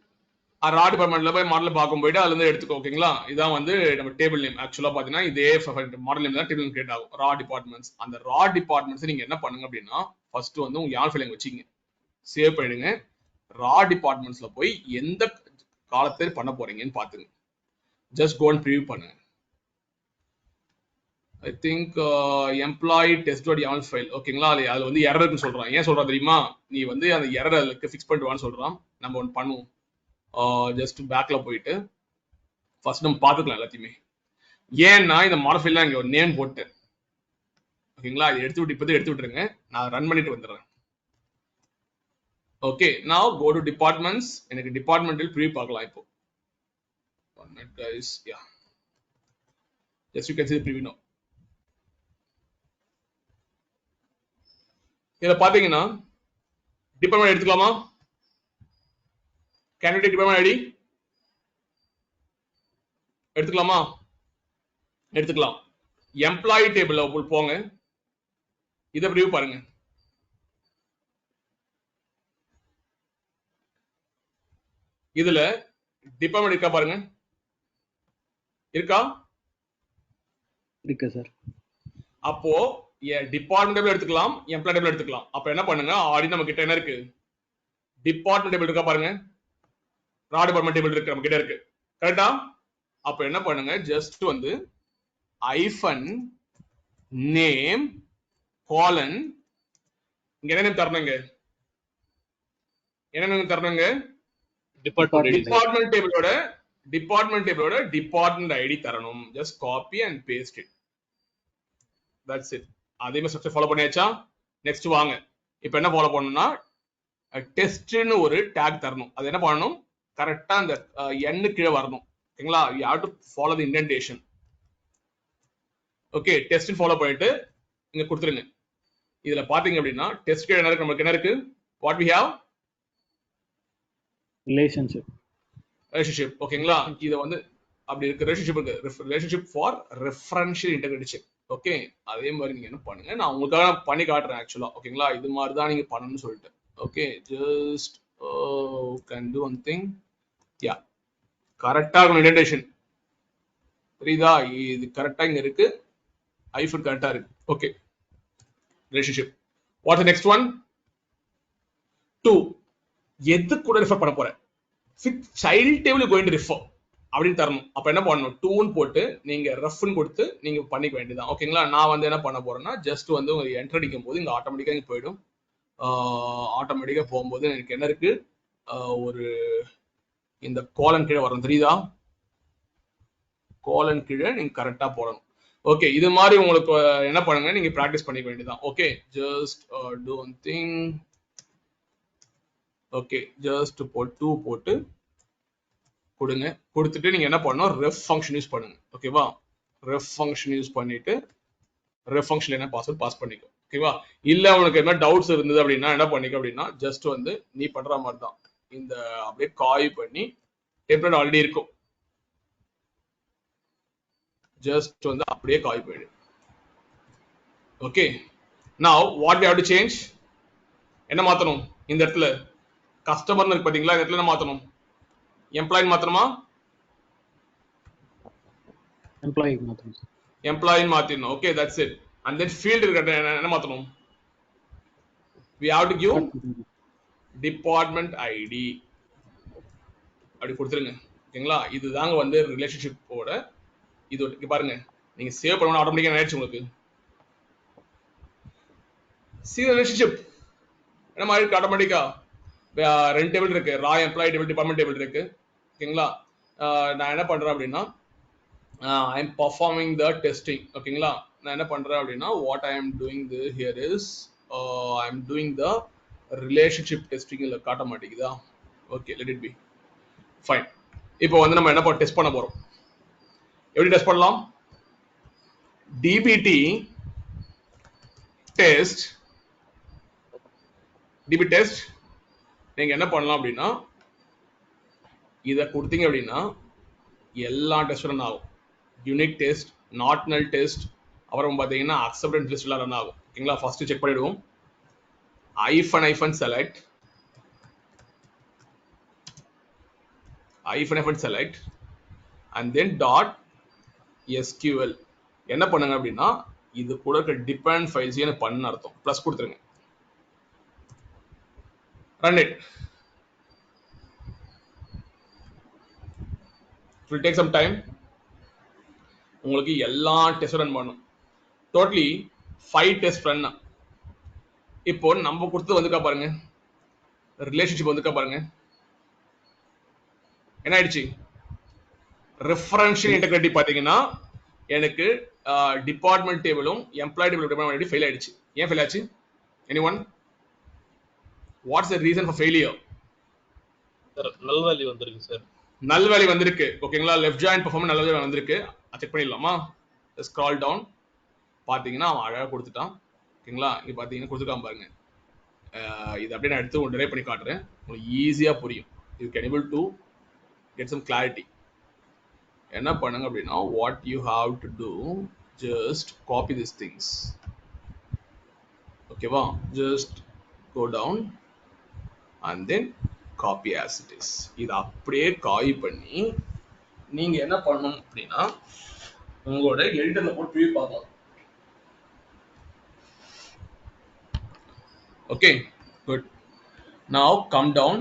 ரா டிபார்ட்மெண்ட்ல போய் மாடல் பார்க்கும் போயிட்டு அதுல இருந்து எடுத்துக்கோ. ஓகேங்களா? இதான் வந்து நம்ம டேபிள் நேம். ஆக்சுவலா பாத்தீங்கன்னா இதே மாடல் நேம் தான் டேபிள் நேம் கிரியேட் ஆகும். ரா டிபார்ட்மெண்ட்ஸ். அந்த ரா டிபார்ட்மெண்ட்ஸ் நீங்க என்ன பண்ணுங்க அப்படின்னா ஃபர்ஸ்ட் வந்து உங்க யான் ஃபைல் வச்சுங்க, சேவ் பண்ணிடுங்க. ரா டிபார்ட்மெண்ட்ஸ்ல போய் எந்த காலத்தை பண்ண போறீங்கன்னு பாத்துங்க. ஜஸ்ட் கோ அண்ட் ப்ரிவியூ பண்ணுங்க. I think employee test.yaml file. ஓகேங்களா? அது வந்து எரர் இருக்குன்னு சொல்றான். ஏன் சொல்றான் தெரியுமா? நீ வந்து அந்த எரர் அதுக்கு ஃபிக்ஸ் பண்ணிட்டு சொல்றான். நம்ம ஒன்று பண்ணுவோம். ஜஸ்ட் பேக்ல போயிட்டு ஃபர்ஸ்ட் நம்ம பார்த்துக்கலாம் எல்லாத்தையுமே. ஏன்னா இந்த மாடிஃபைல் இங்க ஒரு நேம் போட்டு, ஓகேங்களா? இது இப்போதைக்கு எடுத்து விட்டுருங்க. நான் ரன் பண்ணிட்டு வந்துடுறேன். Okay, now go to departments. எனக்கு டிபார்ட்மெண்டில் ப்ரிவியூ பார்க்கலாம். இப்போ one minute guys, yeah, just you can see the preview now. இத பாத்தீங்கன்னா டிபார்ட்மெண்ட் எடுத்துக்கலாமா? கேண்டிடேட் டிபார்ட்மெண்ட் ஐடி எடுத்துக்கலாமா? எடுத்துக்கலாம். எம்ப்ளாயி டேபிள்ல போங்க. இத ப்ரிவியூ பாருங்க. இதுல டிபார்ட்மெண்ட் இருக்கா பாருங்க. இருக்கா? இருக்கு சார். அப்போ டிபார்ட்மெண்ட் டேபிள் எடுத்துக்கலாம், எம்ப்ளாயி டேபிள் எடுத்துக்கலாம். அப்ப என்ன பண்ணுங்க, ஆல்ரெடி நம்ம கிட்ட என்ன இருக்கு? டிபார்ட்மெண்ட் டேபிள் இருக்கா பாருங்க. ரா டிபார்ட்மெண்ட் டேபிள் இருக்கு, நம்ம கிட்ட இருக்கு. கரெக்டா? அப்ப என்ன பண்ணுங்க, ஜஸ்ட் வந்து ஐஃபன் நேம் காலன். இங்க என்ன நேம் தரணுங்க? என்ன நேம் தரணுங்க? டிபார்ட்மெண்ட் டேபிளோட டிபார்ட்மெண்ட் ஐடி தரணும். Just copy and paste it. That's it. அதே மாதிரி ஸ்ட்ரக்சர் ஃபாலோ பண்ணியாச்சா? நெக்ஸ்ட் வாங்க. இப்போ என்ன ஃபாலோ பண்ணணும்னா டெஸ்ட்னு ஒரு டேக் தரணும். அது என்ன பண்ணணும்? கரெக்டா அந்த எண்ணு கீழே வரணும். ஓகேங்களா? You have to follow the indentation. Okay, test follow பண்ணிட்டு இங்க கொடுத்துருங்க. இதுல பாத்தீங்க அப்படின்னா டெஸ்ட் கீழே என்ன இருக்கு? நமக்கு என்ன இருக்கு? What we have? ரிலேஷன்ஷிப். ஓகேங்களா? இது வந்து அப்படி இருக்கு. Relationship for referential integrity check. Okay, அதே மாதிரி நீங்க என்ன பண்ணுங்க, நான் உங்களுக்காக பண்ணி காட்டுறேன் ஆக்சுவலா. ஓகேங்களா? இது மாதிரி தான் நீங்க பண்ணணும்னு சொல்லிட்டு. Okay, just can do one thing. Yeah, கரெக்டா இருக்கும் இன்டென்டேஷன். புரியுதா? இது கரெக்டா இங்க இருக்கு. ஐஃபன் கரெக்டா இருக்கு. Okay, relationship. What's the next one? To. எது கூட ரெஃபர் பண்ண போறேன்? Child table going to refer அப்படின்னு தரணும். அப்ப என்ன பண்ணணும்? டூன்னு போட்டு நீங்க ரெஃப்னு கொடுத்து நீங்க பண்ணிக்க வேண்டியதான். ஓகேங்களா? நான் வந்து என்ன பண்ண போறேன்னா ஜஸ்ட் வந்து உங்க என்டர் அடிக்கும் போது இங்க ஆட்டோமேட்டிக்கா இங்க போயிடும். ஆட்டோமேட்டிக்கா போகும்போது எனக்கு என்ன இருக்கு? ஒரு இந்த கோலன் கீழே வரணும். தெரியுதா? கோலன் கீழே நீங்க கரெக்டா போடணும். ஓகே, இது மாதிரி உங்களுக்கு என்ன பண்ணுங்க, நீங்க பிராக்டிஸ் பண்ணிக்க வேண்டியதான். Okay, just do one thing. Okay, just do போட்டு கொடுங்க. கொடுத்துட்டு நீங்க என்ன பண்ணணும்? ரெஃப் ஃபங்க்ஷன் யூஸ் பண்ணுங்க. ஓகேவா? ரெஃப் ஃபங்க்ஷன் யூஸ் பண்ணிட்டு ரெஃப் ஃபங்க்ஷன்ல என்ன பாஸ்வேர்ட் பாஸ் பண்ணிக்கோ. ஓகேவா? இல்ல உனக்கு என்ன டவுட்ஸ் இருந்தது அப்படின்னா என்ன பண்ணிக்க அப்படின்னா ஜஸ்ட் வந்து நீ பண்ற மாதிரி தான் இந்த அப்படியே காய் பண்ணி டெம்ப்ளேட் ஆல்ரெடி இருக்கும். ஜஸ்ட் வந்து அப்படியே காய் பண்ணிடு. Okay, now what we have to change. என்ன மாத்தணும்? இந்த இடத்துல கஸ்டமர்னு இருக்கு பாத்தீங்களா? இந்த இடத்துல என்ன மாத்தணும்? எம்ப்ளாயி மாத்தணுமா? எம்ப்ளாயி மாத்தணும். எம்ப்ளாயி மாத்திடணும். Okay, that's it. And then field இருக்க என்ன மாத்தணும்? we have to give department ID அப்படி கொடுத்துருங்க. ஓகேங்களா? இதுதாங்க வந்து ரிலேஷன்ஷிப்போட இது பாருங்க. நீங்க சேவ் பண்ணணும் ஆட்டோமேட்டிக்கா ஆயிடுச்சு உங்களுக்கு. see the relationship என்ன மாதிரி இருக்கு ஆட்டோமேட்டிக்கா. ரெண்டு டேபிள் இருக்கு, raw employee table, department table இருக்கு. ஓகேங்களா? நான் என்ன பண்றேன் அப்படின்னா I am performing the testing. ஓகேங்களா? நான் என்ன பண்றேன் அப்படின்னா what I am doing the here is I am doing the relationship testing. இல்ல காட்ட மாட்டேங்குதா? Okay, let it be fine. இப்போ வந்து நம்ம என்ன டெஸ்ட் பண்ண போறோம். எப்படி டெஸ்ட் பண்ணலாம்? dbt டெஸ்ட் நீங்க என்ன பண்ணலாம் அப்படின்னா இதை கொடுத்தீங்க அப்படின்னா எல்லா டெஸ்ட் ரன் ஆகும். யூனிட் டெஸ்ட், நாட் நல் டெஸ்ட், அப்புறம் பார்த்தீங்கன்னா அக்செப்டன்ஸ் லிஸ்ட் எல்லாம் ரன் ஆகும். ஓகேங்களா? ஃபர்ஸ்ட் செக் பண்ணிடுவோம். select and then dot sql. என்ன பண்ணுங்க அப்படின்னா இது கூட இருக்க டிபெண்ட் ஃபைல்ஸ் எனக்கு பண்ண அர்த்தம். ப்ளஸ் கொடுத்துருங்க. run it. it will take some time. உங்களுக்கு எல்லா டெஸ்ட் ரன் பண்ணும். Totally 5 test run. இப்போ நம்ம கொடுத்தது வந்துக்கா பாருங்க, ரிலேஷன்ஷிப் வந்துக்கா பாருங்க. என்ன ஆயிடுச்சு? ரெஃபரன்ஷியல் இன்டெகிரிட்டி பாத்தீங்கன்னா எனக்கு டிபார்ட்மெண்ட் டேபிளும் எம்ப்ளாயி டேபிளும் ஃபெயில் ஆயிடுச்சு. ஏன் ஃபெயில் ஆச்சு? Anyone? What's the reason for failure? Sir நல் வேல்யூ வந்திருக்கு சார். நல் வேல்யூ வந்திருக்கு. ஓகேங்களா? லெஃப்ட் ஜாயின் பெர்ஃபார்மன்ஸ் நல் வேல்யூ வந்திருக்கு. செக் பண்ணிடலாமா? ஸ்க்ரால் டவுன் பாத்தீங்கன்னா அவன் அழகா கொடுத்துட்டான். ஓகேங்களா? இங்க பாத்தீங்கன்னா கொடுத்துட்டான் பாருங்க. இது அப்படியே நான் எடுத்து டிரைவ் பண்ணி காட்டுறேன், உங்களுக்கு ஈஸியா புரியும். You can able to get some clarity. என்ன பண்ணுங்க அப்படின்னா what you have to do, just copy this things. ஓகேவா? Just go down and then copy as it is. இது அப்படியே காப்பி பண்ணி நீங்க என்ன பண்ணணும் அப்படின்னா உங்களோட எடிட்டர்ல போட்டு ப்ரிவ்யூ பார்க்கலாம். Okay, good. Now come down,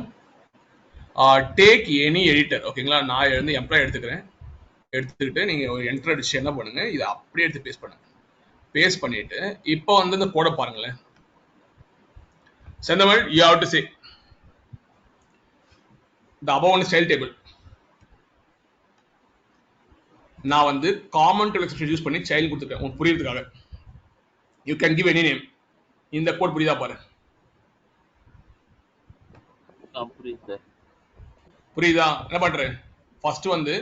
take any editor. ஓகேங்களா? நான் வந்து எம்ப்ளாய் எடுத்துக்கிட்டு நீங்க ஒரு என்டர் அடிச்சு என்ன பண்ணுங்க, இதை அப்படியே எடுத்து பேஸ்ட் பண்ணுங்க. பேஸ்ட் பண்ணிட்டு இப்போ வந்து இந்த கோடை பாருங்களேன். செந்தமிழ், you have to say the above one is child table. நான் வந்து காமன் டூல் எக்ஸ்பிரஷன் யூஸ் பண்ணி சைல்ட் கொடுத்துருக்கேன் உங்களுக்கு புரியுறதுக்காக. You can give any name. இந்த கோட் புரியுதா பாரு? புரியுதா? என்ன பண்றேன்? ஃபர்ஸ்ட் வந்து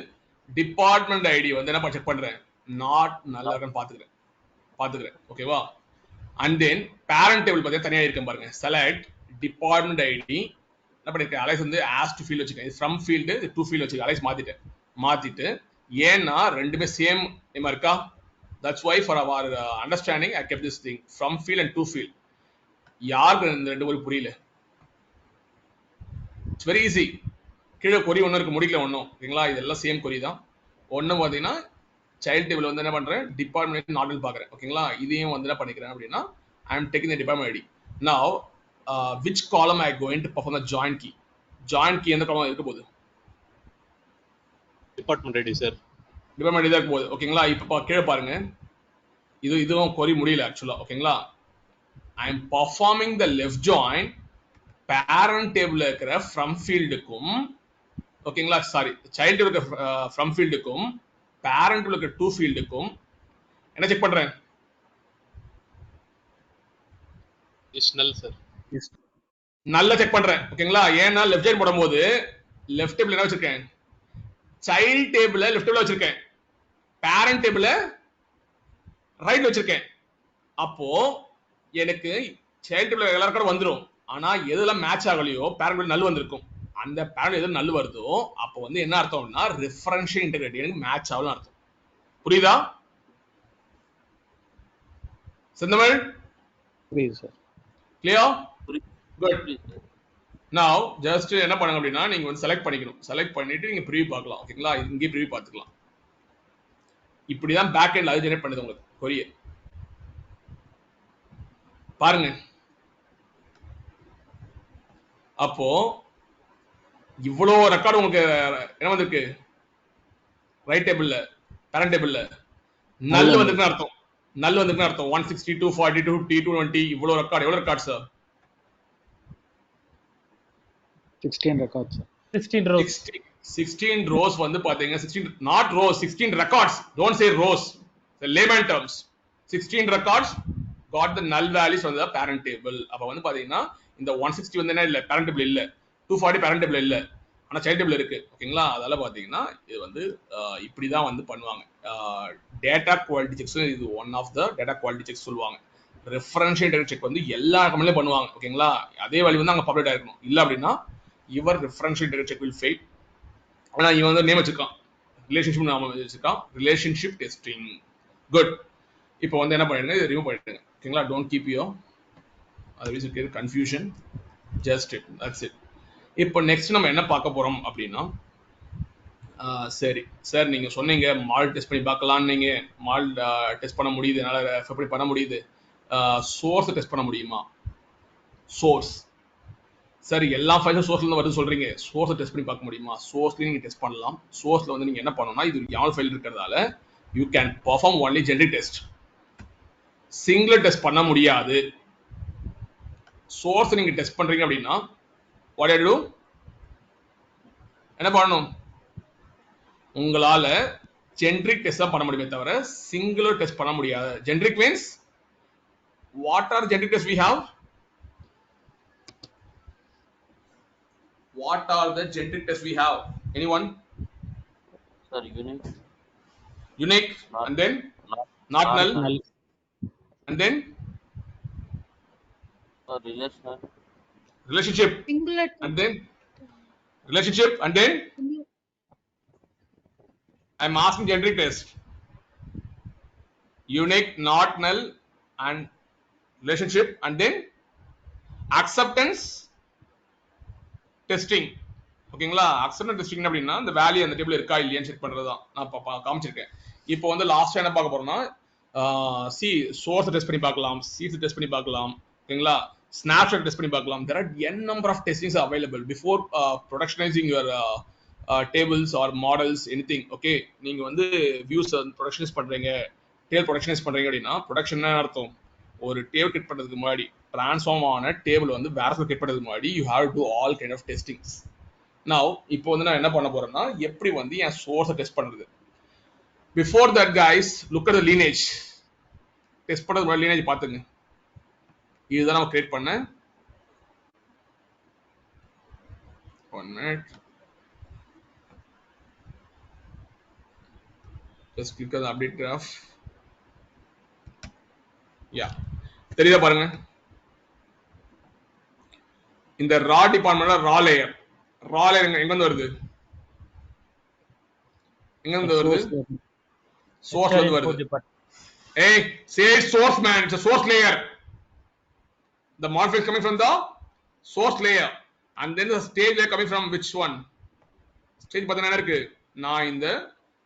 டிபார்ட்மெண்ட் ஐடி வந்து என்ன செக் பண்றேன், நாட் நல்லா இருக்கான்னு பாத்துக்கிறேன். ஓகேவா? அண்ட் தென் பேரண்ட் டேபிள் பார்த்தா தனியாக இருக்கேன் பாருங்க. Select department ID. என்ன பண்ணிருக்கேன்? அலைஸ் வந்து ஆஸ் டு ஃபீல்ட் வச்சுக்கேன். ஃப்ரம் ஃபீல்டு டு ஃபீல்டு வச்சுக்கேன். அலைஸ் மாத்திட்டு ஏன்னா ரெண்டுமே சேம் நேமா இருக்கா? That's why for our understanding I kept this thing from field and to field. யாருக்கு இந்த ரெண்டு பேரும் புரியல? It's very easy. கீழே கொரி ஒன்று இருக்கு, முடிக்கல ஒன்றும். ஓகேங்களா? இதெல்லாம் சேம் கொரி தான். ஒன்றும் பார்த்தீங்கன்னா சைல்ட் டேபிள் வந்து என்ன பண்றேன், டிபார்ட்மெண்ட் நாட் பார்க்குறேன். ஓகேங்களா? இதையும் வந்து என்ன பண்ணிக்கிறேன் அப்படின்னா I am taking the department ID. Now which column I going to perform the join key. Join key எந்த காலம் இருக்க போகுது? Department ID sir. Department ID தான் இருக்க போகுது. ஓகேங்களா? இப்போ கீழே பாருங்க, இதுவும் கொரி முடியல ஆக்சுவலா. ஓகேங்களா? ஐ am performing the left join parent table இருக்கிற ஃப்ரம் ஃபீல்டுக்கும், ஓகேங்களா, சாரி சைல்டு டேபிள் இருக்கிற ஃப்ரம் ஃபீல்டுக்கும் பேரண்ட் டேபிள் இருக்கிற டு ஃபீல்டுக்கும் என்ன செக் பண்றேன்? இஸ் நல் சார். நல்லா செக் பண்றேன். ஓகேங்களா? ஏன்னா லெஃப்ட் ஜாயின் போடும்போது லெஃப்ட் டேபிள் என்ன வச்சிருக்கேன், சைல்ட் டேபிள் லெஃப்ட் டேபிள் வச்சிருக்கேன், பேரண்ட் டேபிள் ரைட் வச்சிருக்கேன். அப்போ எனக்கு சைல்ட் டேபிள் எல்லாருக்கும் வந்துடும். ஆனா எதெல்லாம் மேட்ச் ஆகலையோ பேரண்ட் டேபிள் நல் வந்திருக்கும். அந்த பேரண்ட் எது நல் வருதோ அப்போ வந்து என்ன அர்த்தம்னா ரெஃபரன்ஷியல் இன்டெகிரிட்டி எனக்கு மேட்ச் ஆகலன்னு அர்த்தம். புரியுதா செந்தமிழ்? புரியுது சார். கிளியர்? குட். நவ ஜஸ்ட் என்ன பண்ணுங்க அப்படின்னா நீங்க வந்து செலக்ட் பண்ணிக்கணும். செலக்ட் பண்ணிட்டு நீங்க ப்ரிவ்யூ பார்க்கலாம். ஓகேங்களா? இங்கே ப்ரிவ்யூ பார்த்துக்கலாம். இப்படிதான் பேக் எண்ட்ல அது ஜெனரேட் பண்ணுது உங்களுக்கு கொரிய. பாருங்க. அப்போ இவ்வளோ ரெக்கார்டு உங்களுக்கு என்ன வந்திருக்கு ரைட் டேபிள்ல, பேரண்ட் டேபிள்ல. நல் வந்துருக்குன்னு அர்த்தம். நல் வந்துருக்குன்னு அர்த்தம். 162, 42, 50, 220 இவ்வளவு ரெக்கார்ட். எவ்வளவு record sir? 16 records sir. 16 rows. 16 rows வந்து பாத்தீங்க 16 not rows, 16 records. Don't say rows. The layman terms. 16 records got the null values on the parent table. அப்ப வந்து பாத்தீங்கன்னா இந்த 160 வந்து என்ன இல்ல parent table இல்ல, 240 parent table இல்ல, ஆனா child table இருக்கு. ஓகேங்களா? அதனால பாத்தீங்கன்னா இது வந்து இப்படி தான் வந்து பண்ணுவாங்க. டேட்டா குவாலிட்டி செக்ஸ் இது one of the data quality checks சொல்லுவாங்க. ரெஃபரன்ஷியல் இன்டெகிரிட்டி செக் வந்து எல்லா கம்பெனிலயும் பண்ணுவாங்க. ஓகேங்களா? அதே வழி வந்து அங்க பப்ளிக் ஆயிருக்கணும். இல்ல அப்படின்னா இவர் referential integrity check will fail. ஆனா இவன் வந்து நேம் வச்சிருக்கான், ரிலேஷன்ஷிப் நாம வச்சிருக்கான், ரிலேஷன்ஷிப் டெஸ்டிங். குட். இப்போ வந்து என்ன பண்ணிடுங்க, இதை ரிமூவ் பண்ணிடுங்க. ஓகேங்களா? Don't keep yo otherwise it create confusion. Just it, that's it. இப்போ நெக்ஸ்ட் நம்ம என்ன பார்க்க போறோம் அப்படின்னா, சரி சார் நீங்க சொன்னீங்க மால் டெஸ்ட் பண்ணி பார்க்கலாம், நீங்க மால் டெஸ்ட் பண்ண முடியுது, என்னால எப்படி பண்ண முடியுது, சோர்ஸ் டெஸ்ட் பண்ண முடியுமா? சோர்ஸ் சரி, எல்லா ஃபைலும் சோர்ஸ்ல இருந்து வருது சொல்றீங்க, சோர்ஸை டெஸ்ட் பண்ணி பார்க்க முடியுமா? சோர்ஸ்லயும் நீங்க டெஸ்ட் பண்ணலாம். சோர்ஸ்ல வந்து நீங்க என்ன பண்ணணும்னா, இது YAML ஃபைல் இருக்கிறதால you can perform only generic test. Single test பண்ண முடியாது. சோர்ஸ் நீங்க டெஸ்ட் பண்றீங்க அப்படின்னா what do you do? என்ன பண்ணணும்? உங்களால ஜெனரிக் டெஸ்ட் தான் பண்ண முடியுமே தவிர சிங்குலர் டெஸ்ட் பண்ண முடியாது. Generic means what are generic tests we have? What are the generic tests we have? Anyone? Sir, unique. Unique. Not, and then not null. And then relational. Relationship. Singular. And then relationship. And then I'm asking generic test. Unique, not null, and relationship. And then acceptance testing. ஓகேங்களா? Acceptance testing அப்படின்னா இந்த value அந்த table இருக்கா இல்லையான்னு check பண்றது தான் நான் காமிச்சிருக்கேன். இப்போ வந்து லாஸ்டா என்ன பார்க்க போறோம்னா, சி சோர்ஸ் டெஸ்ட் பண்ணி பார்க்கலாம், சீஸ் டெஸ்ட் பண்ணி பார்க்கலாம். ஓகேங்களா? ஸ்னாப்ஷாட் டெஸ்ட் பண்ணி பார்க்கலாம். there are n number of testings available before productionizing your tables or models, anything. Okay, நீங்க வந்து வியூஸ் ப்ரொடக்ஷனைஸ் பண்றீங்க, டேபிள் ப்ரொடக்ஷனைஸ் பண்றீங்க அப்படின்னா, ப்ரொடக்ஷன் என்ன அர்த்தம்? ஒரு டேபிள் கிரியேட் பண்றதுக்கு முன்னாடி, டிரான்ஸ்ஃபார்ம் ஆன டேபிள் வந்து வேற கிரியேட் பண்றதுக்கு முன்னாடி you have to do all kind of testings. Now இப்போ வந்து நான் என்ன பண்ண போறேன்னா, எப்படி வந்து என் சோர்ஸை டெஸ்ட் பண்றது. Before that guys, look at the lineage. Test பண்றதுக்கு முன்னாடி லீனேஜ் பாத்துங்க. இதுதான் நம்ம கிரியேட் பண்ண. 1 minute. Just click on the update graph. யா, தெரியுதா பாருங்க. இந்த ரா டிபார்ட்மெண்ட்ல ரா லேயர் எங்க வந்து வருது? எங்க வந்து வருது? சோர்ஸ்ல இருந்து வருது. ஏய், say source man, it's a source layer. The model is coming from the source layer, and then the stage layer coming from which one? Stage பார்த்தா என்ன இருக்கு? நான் இந்த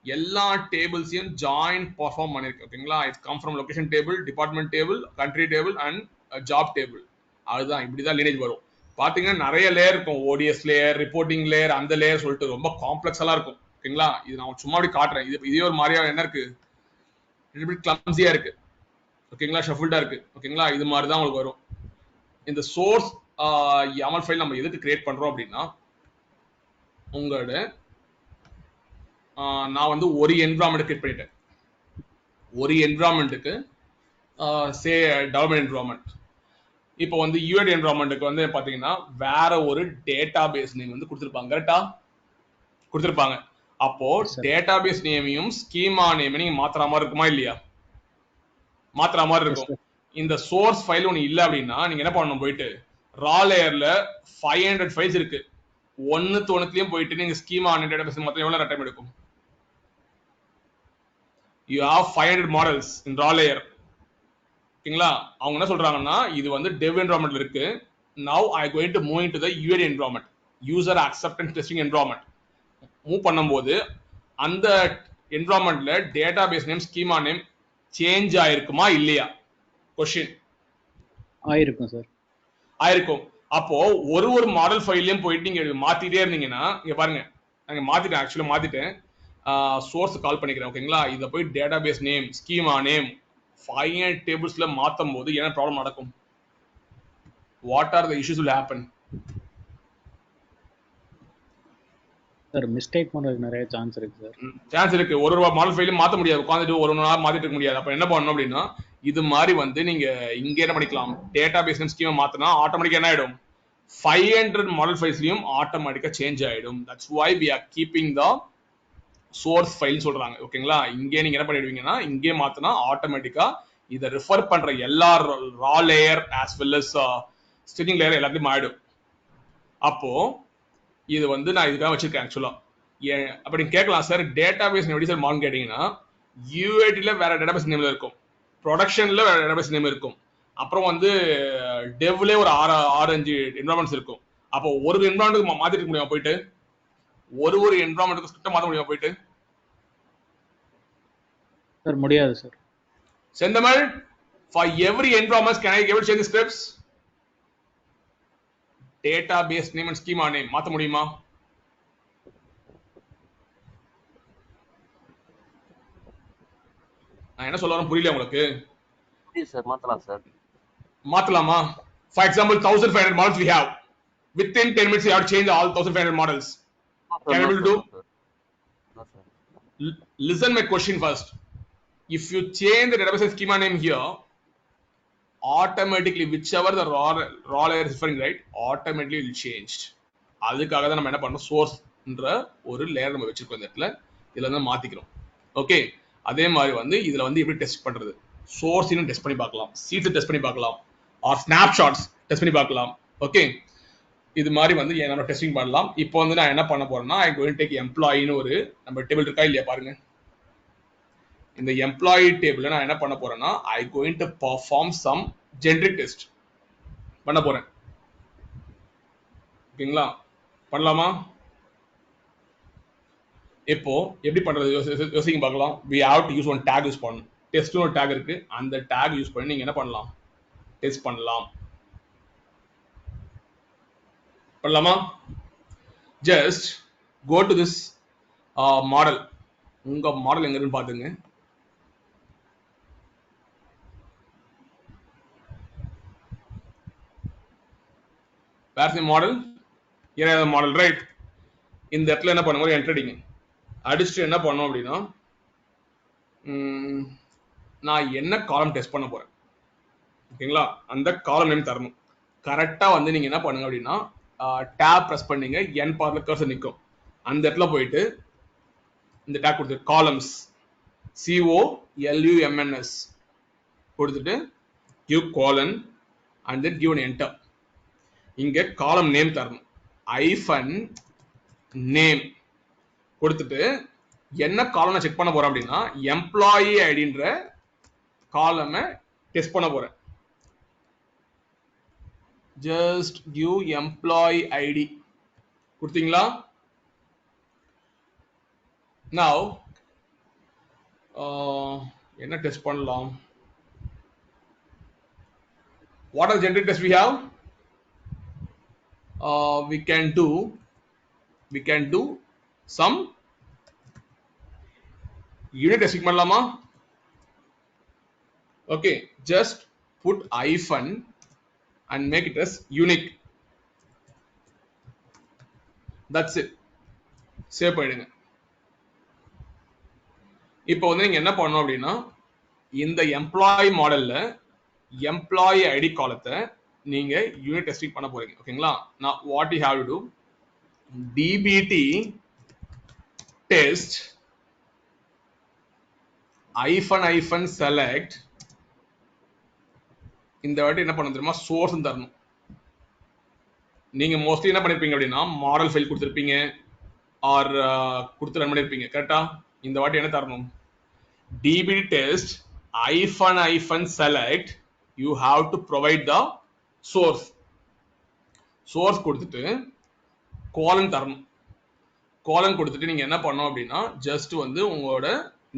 எல்லா டேபிள்ஸையும் ஜாயின் பெர்ஃபார்ம் பண்ணிருக்கேன். ஓகேங்களா? It's come from location table, department table, country table and job table. அதுதான் இப்படிதான் லீனேஜ் வரும். பாத்தீங்கன்னா நிறைய லேயர் இருக்கும், ஓடிஎஸ் லேயர், ரிப்போர்ட்டிங் லேயர், அந்த லேயர் சொல்லிட்டு ரொம்ப காம்ப்ளெக்ஸா இருக்கும். ஓகேங்களா? இது நான் சும்மா அப்படி காட்டுறேன். இதே ஒரு மாதிரியா என்ன இருக்கு, கிளம்ஸியா இருக்கு. ஓகேங்களா? ஷஃபிள்டா இருக்கு. ஓகேங்களா? இது மாதிரி தான் உங்களுக்கு வரும். இந்த சோர்ஸ் YAML ஃபைல் நம்ம எதுக்கு கிரியேட் பண்றோம் அப்படின்னா, உங்களோட நான் வந்து ஒரு என்விரான்மெண்ட் கிரியேட் பண்ணிட்டேன். ஒரு என்விரான்மெண்ட்டுக்கு சே டெவலப்மெண்ட் என்விரான்மெண்ட். இப்போ வந்து யூஐடி என்விரான்மெண்ட்டுக்கு வந்து பாத்தீங்கன்னா வேற ஒரு டேட்டா பேஸ் நேம் வந்து கொடுத்துருப்பாங்க. கரெக்டா? கொடுத்துருப்பாங்க. அப்போ டேட்டா பேஸ் நேமையும் ஸ்கீமா நேமையும் நீங்க மாத்துற மாதிரி இருக்குமா இல்லையா? மாத்துற மாதிரி இருக்கும். இந்த சோர்ஸ் ஃபைல் ஒன்று இல்லை அப்படின்னா நீங்க என்ன பண்ணணும், போயிட்டு ரா லேயர்ல 500 ஃபைல்ஸ் இருக்கு, ஒன்னுலயும் போயிட்டு நீங்க ஸ்கீமா டேட்டா பேஸ் மொத்தம் எவ்வளவு டைம் எடுக்கும்? You have 500 models in raw layer. ஓகேங்களா? அவங்க என்ன சொல்றாங்கன்னா, இது வந்து dev environment இருக்கு. Now I going to move into the UID environment, user acceptance testing environment. Move பண்ணும்போது அந்த என்விரான்மெண்ட்ல database name, schema name change ஆயிருக்குமா இல்லையா? क्वेश्चन ஆயிருக்கும் சார். ஆயிருக்கும். அப்போ ஒரு மாடல் ஃபைல்லையும் போயிட்டு நீங்க மாத்திட்டே இருந்தீங்கன்னா, இங்க பாருங்க, நான் மாத்திட்டேன், ஆக்சுவலா மாத்திட்டேன். சோர்ஸ் கால் பண்ணிக்கிறேன் ஓகேங்களா. இதை போய் டேட்டாபேஸ் நேம் ஸ்கீமா நேம் ஃபைனட் டேபிள்ஸ்ல மாற்றும் போது என்ன ப்ராப்ளம் நடக்கும்? What are the issues will happen? Sir mistake பண்ணுறதுக்கு நிறைய சான்ஸ் இருக்கு சார். சான்ஸ் இருக்கு. ஒரு மாடல் ஃபைலையும் மாற்ற முடியாது, உட்காந்துட்டு ஒரு நாள் மாத்திட்டு இருக்க முடியாது. அப்ப என்ன பண்ணணும் அப்படின்னா இது மாதிரி வந்து நீங்க இங்க என்ன பண்ணிக்கலாம், டேட்டாபேஸ் நேம் ஸ்கீமா மாத்தினா ஆட்டோமேட்டிக்கா என்ன ஆயிடும், 500 மாடல் ஃபைல்ஸ்லயும் ஆட்டோமேட்டிக்கா சேஞ்ச் ஆயிடும். That's why we are keeping the source file சொல்றாங்க ஓகேங்களா. இங்கே நீங்க என்ன பண்ணிடுவீங்கன்னா இங்கே மாத்தினா ஆட்டோமேட்டிக்கா இதை ரெஃபர் பண்ற எல்லா raw layer as well as string layer எல்லாத்தையும் ஆயிடும். அப்போ இது வந்து நான் இதுக்காக வச்சிருக்கேன் ஆக்சுவலா. அப்படி கேட்கலாம் சார் டேட்டாபேஸ் எப்படி சார் மாறும் கேட்டீங்கன்னா, யூஐடில வேற டேட்டாபேஸ் நேம்ல இருக்கும், ப்ரொடக்ஷன்ல வேற டேட்டாபேஸ் நேம் இருக்கும், அப்புறம் வந்து டெவ்ல ஒரு 6-5 என்வரான்மெண்ட்ஸ் இருக்கும். அப்போ ஒரு என்வரான்மெண்ட்டுக்கு மாத்திட்டு இருக்க முடியுமா போயிட்டு? ஒரு என்வரான்மெண்ட்டுக்கு ஸ்கிரிப்ட் மாத்த முடியுமா போயிட்டு? சார் முடியாது சார். செந்தமிழ், for every environment can I able to change the scripts? Database name and schema name மாத்த முடியுமா? நான் என்ன சொல்ல வரேன் புரியல உங்களுக்கு? சார் மாத்தலாம் sir. மாத்தலாமா? For example 1500 models we have, within 10 minutes you have to change all 1500 models. Can you able to do? No sir. Listen my question first. If you change the database schema name here, automatically whichever the raw layer is referring, right, automatically will change. அதுக்காக தான் நம்ம என்ன பண்ணோம், சோர்ஸ்ன்ற ஒரு layer நம்ம வச்சிருக்கோம். இந்த இடத்துல இதுல வந்து மாத்திக்கிறோம். ஓகே, அதே மாதிரி வந்து இதுல வந்து எப்படி டெஸ்ட் பண்றது, சோர்ஸ் இன்னும் டெஸ்ட் பண்ணி பார்க்கலாம், சீட்ஸ் டெஸ்ட் பண்ணி பார்க்கலாம், ஆர் ஸ்னாப்ஷாட்ஸ் டெஸ்ட் பண்ணி பார்க்கலாம். ஓகே, இது மாதிரி வந்து நம்ம டெஸ்டிங் பண்ணலாம். இப்போ வந்து நான் என்ன பண்ண போறேன்னா ஐ கோயிங் டேக் எம்ப்ளாயின்னு ஒரு நம்ம டேபிள் இருக்கா இல்லையா பாருங்க. இந்த எம்ப்ளாயி டேபிள்ல நான் என்ன பண்ண போறேன்னா I going to perform some generic test பண்ண போறேன். ஓகேங்களா, பண்ணலாமா? இப்போ எப்படி பண்றது யோசிங்க பார்க்கலாம். we have to use one tag use பண்ணணும். டெஸ்ட்னு ஒரு டேக் இருக்கு, அந்த டேக் யூஸ் பண்ணி நீங்க என்ன பண்ணலாம், டெஸ்ட் பண்ணலாம். பண்ணலாமா? Just go to this model. உங்க மாடல் எங்க இருக்குன்னு பாத்துங்க. where's the model? here is the model, right? இந்த இடத்துல என்ன பண்ணுங்க, என்டர் அடிங்க. அடிச்சுட்டு என்ன பண்ணணும் அப்படின்னா நான் என்ன காலம் டெஸ்ட் பண்ண போறேன் ஓகேங்களா, அந்த காலம் நேம் தரணும். கரெக்டா வந்து நீங்க என்ன பண்ணுங்க அப்படின்னா டேப் பிரஸ் பண்ணீங்க, என் பார்ல கர்சர் நிற்கும். அந்த இடத்துல போயிட்டு இந்த டேக் கொடுத்து காலம்ஸ் COLUMNS கொடுத்துட்டு give colon and then give enter. இங்க காலம் நேம் தரணும், ஐஃபன் நேம் கொடுத்துட்டு என்ன காலம் செக் பண்ண போறேன் அப்படின்னா எம்ப்ளாயி ஐடின்ற காலமை டெஸ்ட் பண்ண போறேன். ஜஸ்ட் கிவ் எம்ப்ளாயி ஐடி கொடுத்தீங்களா? now என்ன டெஸ்ட் பண்ணலாம்? what are the generic tests we have? we can do some unit testing பண்ணலாமா? okay, just put hyphen and make it as unique. that's it. Save பண்ணிடுங்க. இப்போ வந்து நீங்க என்ன பண்ணணும் அப்படின்னா இந்த எம்ப்ளாயி மாடல்ல எம்ப்ளாயி ஐடி காலத்தை நீங்க யூனிட் டெஸ்டிங் பண்ண போறீங்க. ஓகேங்களா, நான் what you have to to dbt test hyphen select. இந்த வாட்டி என்ன பண்ண தெரியுமா, சோர்ஸ் தரணும். நீங்க மோஸ்ட்லி என்ன பண்ணிருப்பீங்க அப்படின்னா மாடல் ஃபைல் கொடுத்துருப்பீங்க ஆர் கொடுத்து ரன் பண்ணிருப்பீங்க கரெக்டா. இந்த வாட்டி என்ன தரணும், dbt test hyphen select. you have to provide the source. source கொடுத்துட்டு காலன் தரணும். காலன் கொடுத்துட்டு நீங்க என்ன பண்ணணும் அப்படின்னா ஜஸ்ட் வந்து உங்களோட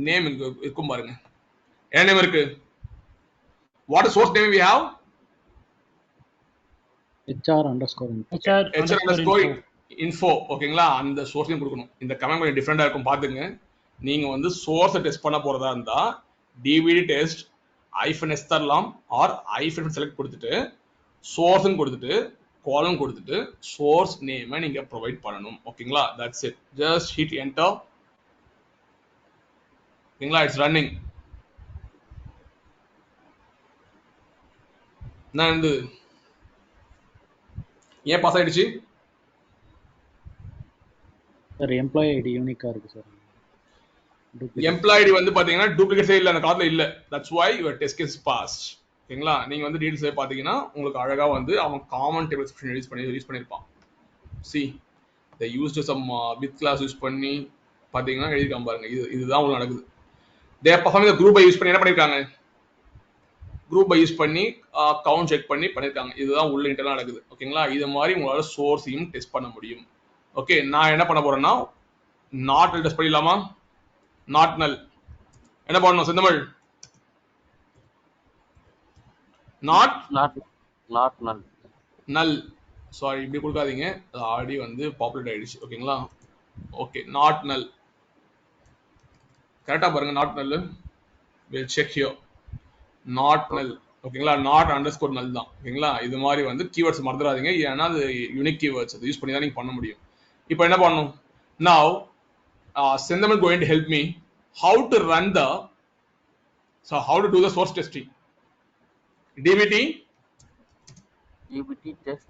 நேம் இருக்கும் பாருங்க, என்ன நேம் இருக்கு, what is source name we have? HR_info. info. ஓகேங்களா, அந்த சோர்ஸ் நேம் கொடுக்கணும். இந்த கமெண்ட் கொஞ்சம் டிஃபரெண்டா இருக்கும் பாத்துங்க. நீங்க வந்து சோர்ஸை டெஸ்ட் பண்ண போறதா இருந்தா டிவிடி டெஸ்ட் -s தரலாம் ஆர் செலக்ட் கொடுத்துட்டு சோர்ஸ்னு கொடுத்துட்டு காலம் கொடுத்துட்டு சோர்ஸ் நேமை நீங்க ப்ரொவைட் பண்ணணும். ஓகேங்களா? That's it. Just hit enter. ஓகேங்களா? It's running. நான் வந்து ஏன் பாஸ் ஆயிடுச்சு? சார் எம்ப்ளாயி ஐடி யூனிக்கா இருக்கு சார். எம்ப்ளாயி ஐடி வந்து பாத்தீங்கன்னா டூப்ளிகேட்ஸே இல்ல, அந்த கார்டுல இல்ல. That's why your test case passed. ஓகேங்களா? நீங்க வந்து டீடைல்ஸ் பாத்தீங்கன்னா உங்களுக்கு அழகா வந்து அவன் காமன் டேபிள் எக்ஸ்பிரஷன் யூஸ் பண்ணிருப்பான். சி they used some with class use பண்ணி பாத்தீங்கன்னா எழுதிருக்கான் பாருங்க. இதுதான் உங்களுக்கு நடக்குது. they are performing the group by use பண்ணி என்ன பண்ணிருக்காங்க? குரூப் பை யூஸ் பண்ணி கவுண்ட் செக் பண்ணி பண்ணிருக்காங்க. இதுதான் உள்ள இன்டர்னல் நடக்குது. ஓகேங்களா? இது மாதிரி உங்களால சோர்ஸையும் டெஸ்ட் பண்ண முடியும். ஓகே, நான் என்ன பண்ண போறேன்னா நாட் நல் டெஸ்ட் பண்ணிடலாமா? நாட் நல் என்ன பண்ணணும் செந்தமிழ்? நாட் நல் நல் சாரி, இப்படி கொடுக்காதீங்க, அது ஆல்ரெடி வந்து பாப்புலேட் ஆயிடுச்சு. ஓகேங்களா? ஓகே, நாட் நல் கரெக்டா பாருங்க. நாட் நல் வில் செக் ஹியர். நாட் நல். ஓகேங்களா? நாட் அண்டர்ஸ்கோர் நல் தான். ஓகேங்களா? இது மாதிரி வந்து கீவேர்ட்ஸ் மறந்துடாதீங்க, ஏன்னா அது யூனிக் கீவேர்ட்ஸ், அது யூஸ் பண்ணி தான் நீங்க பண்ண முடியும். இப்போ என்ன பண்ணணும்? now Sendam is going to help me how to run the how to do the source testing. dbt test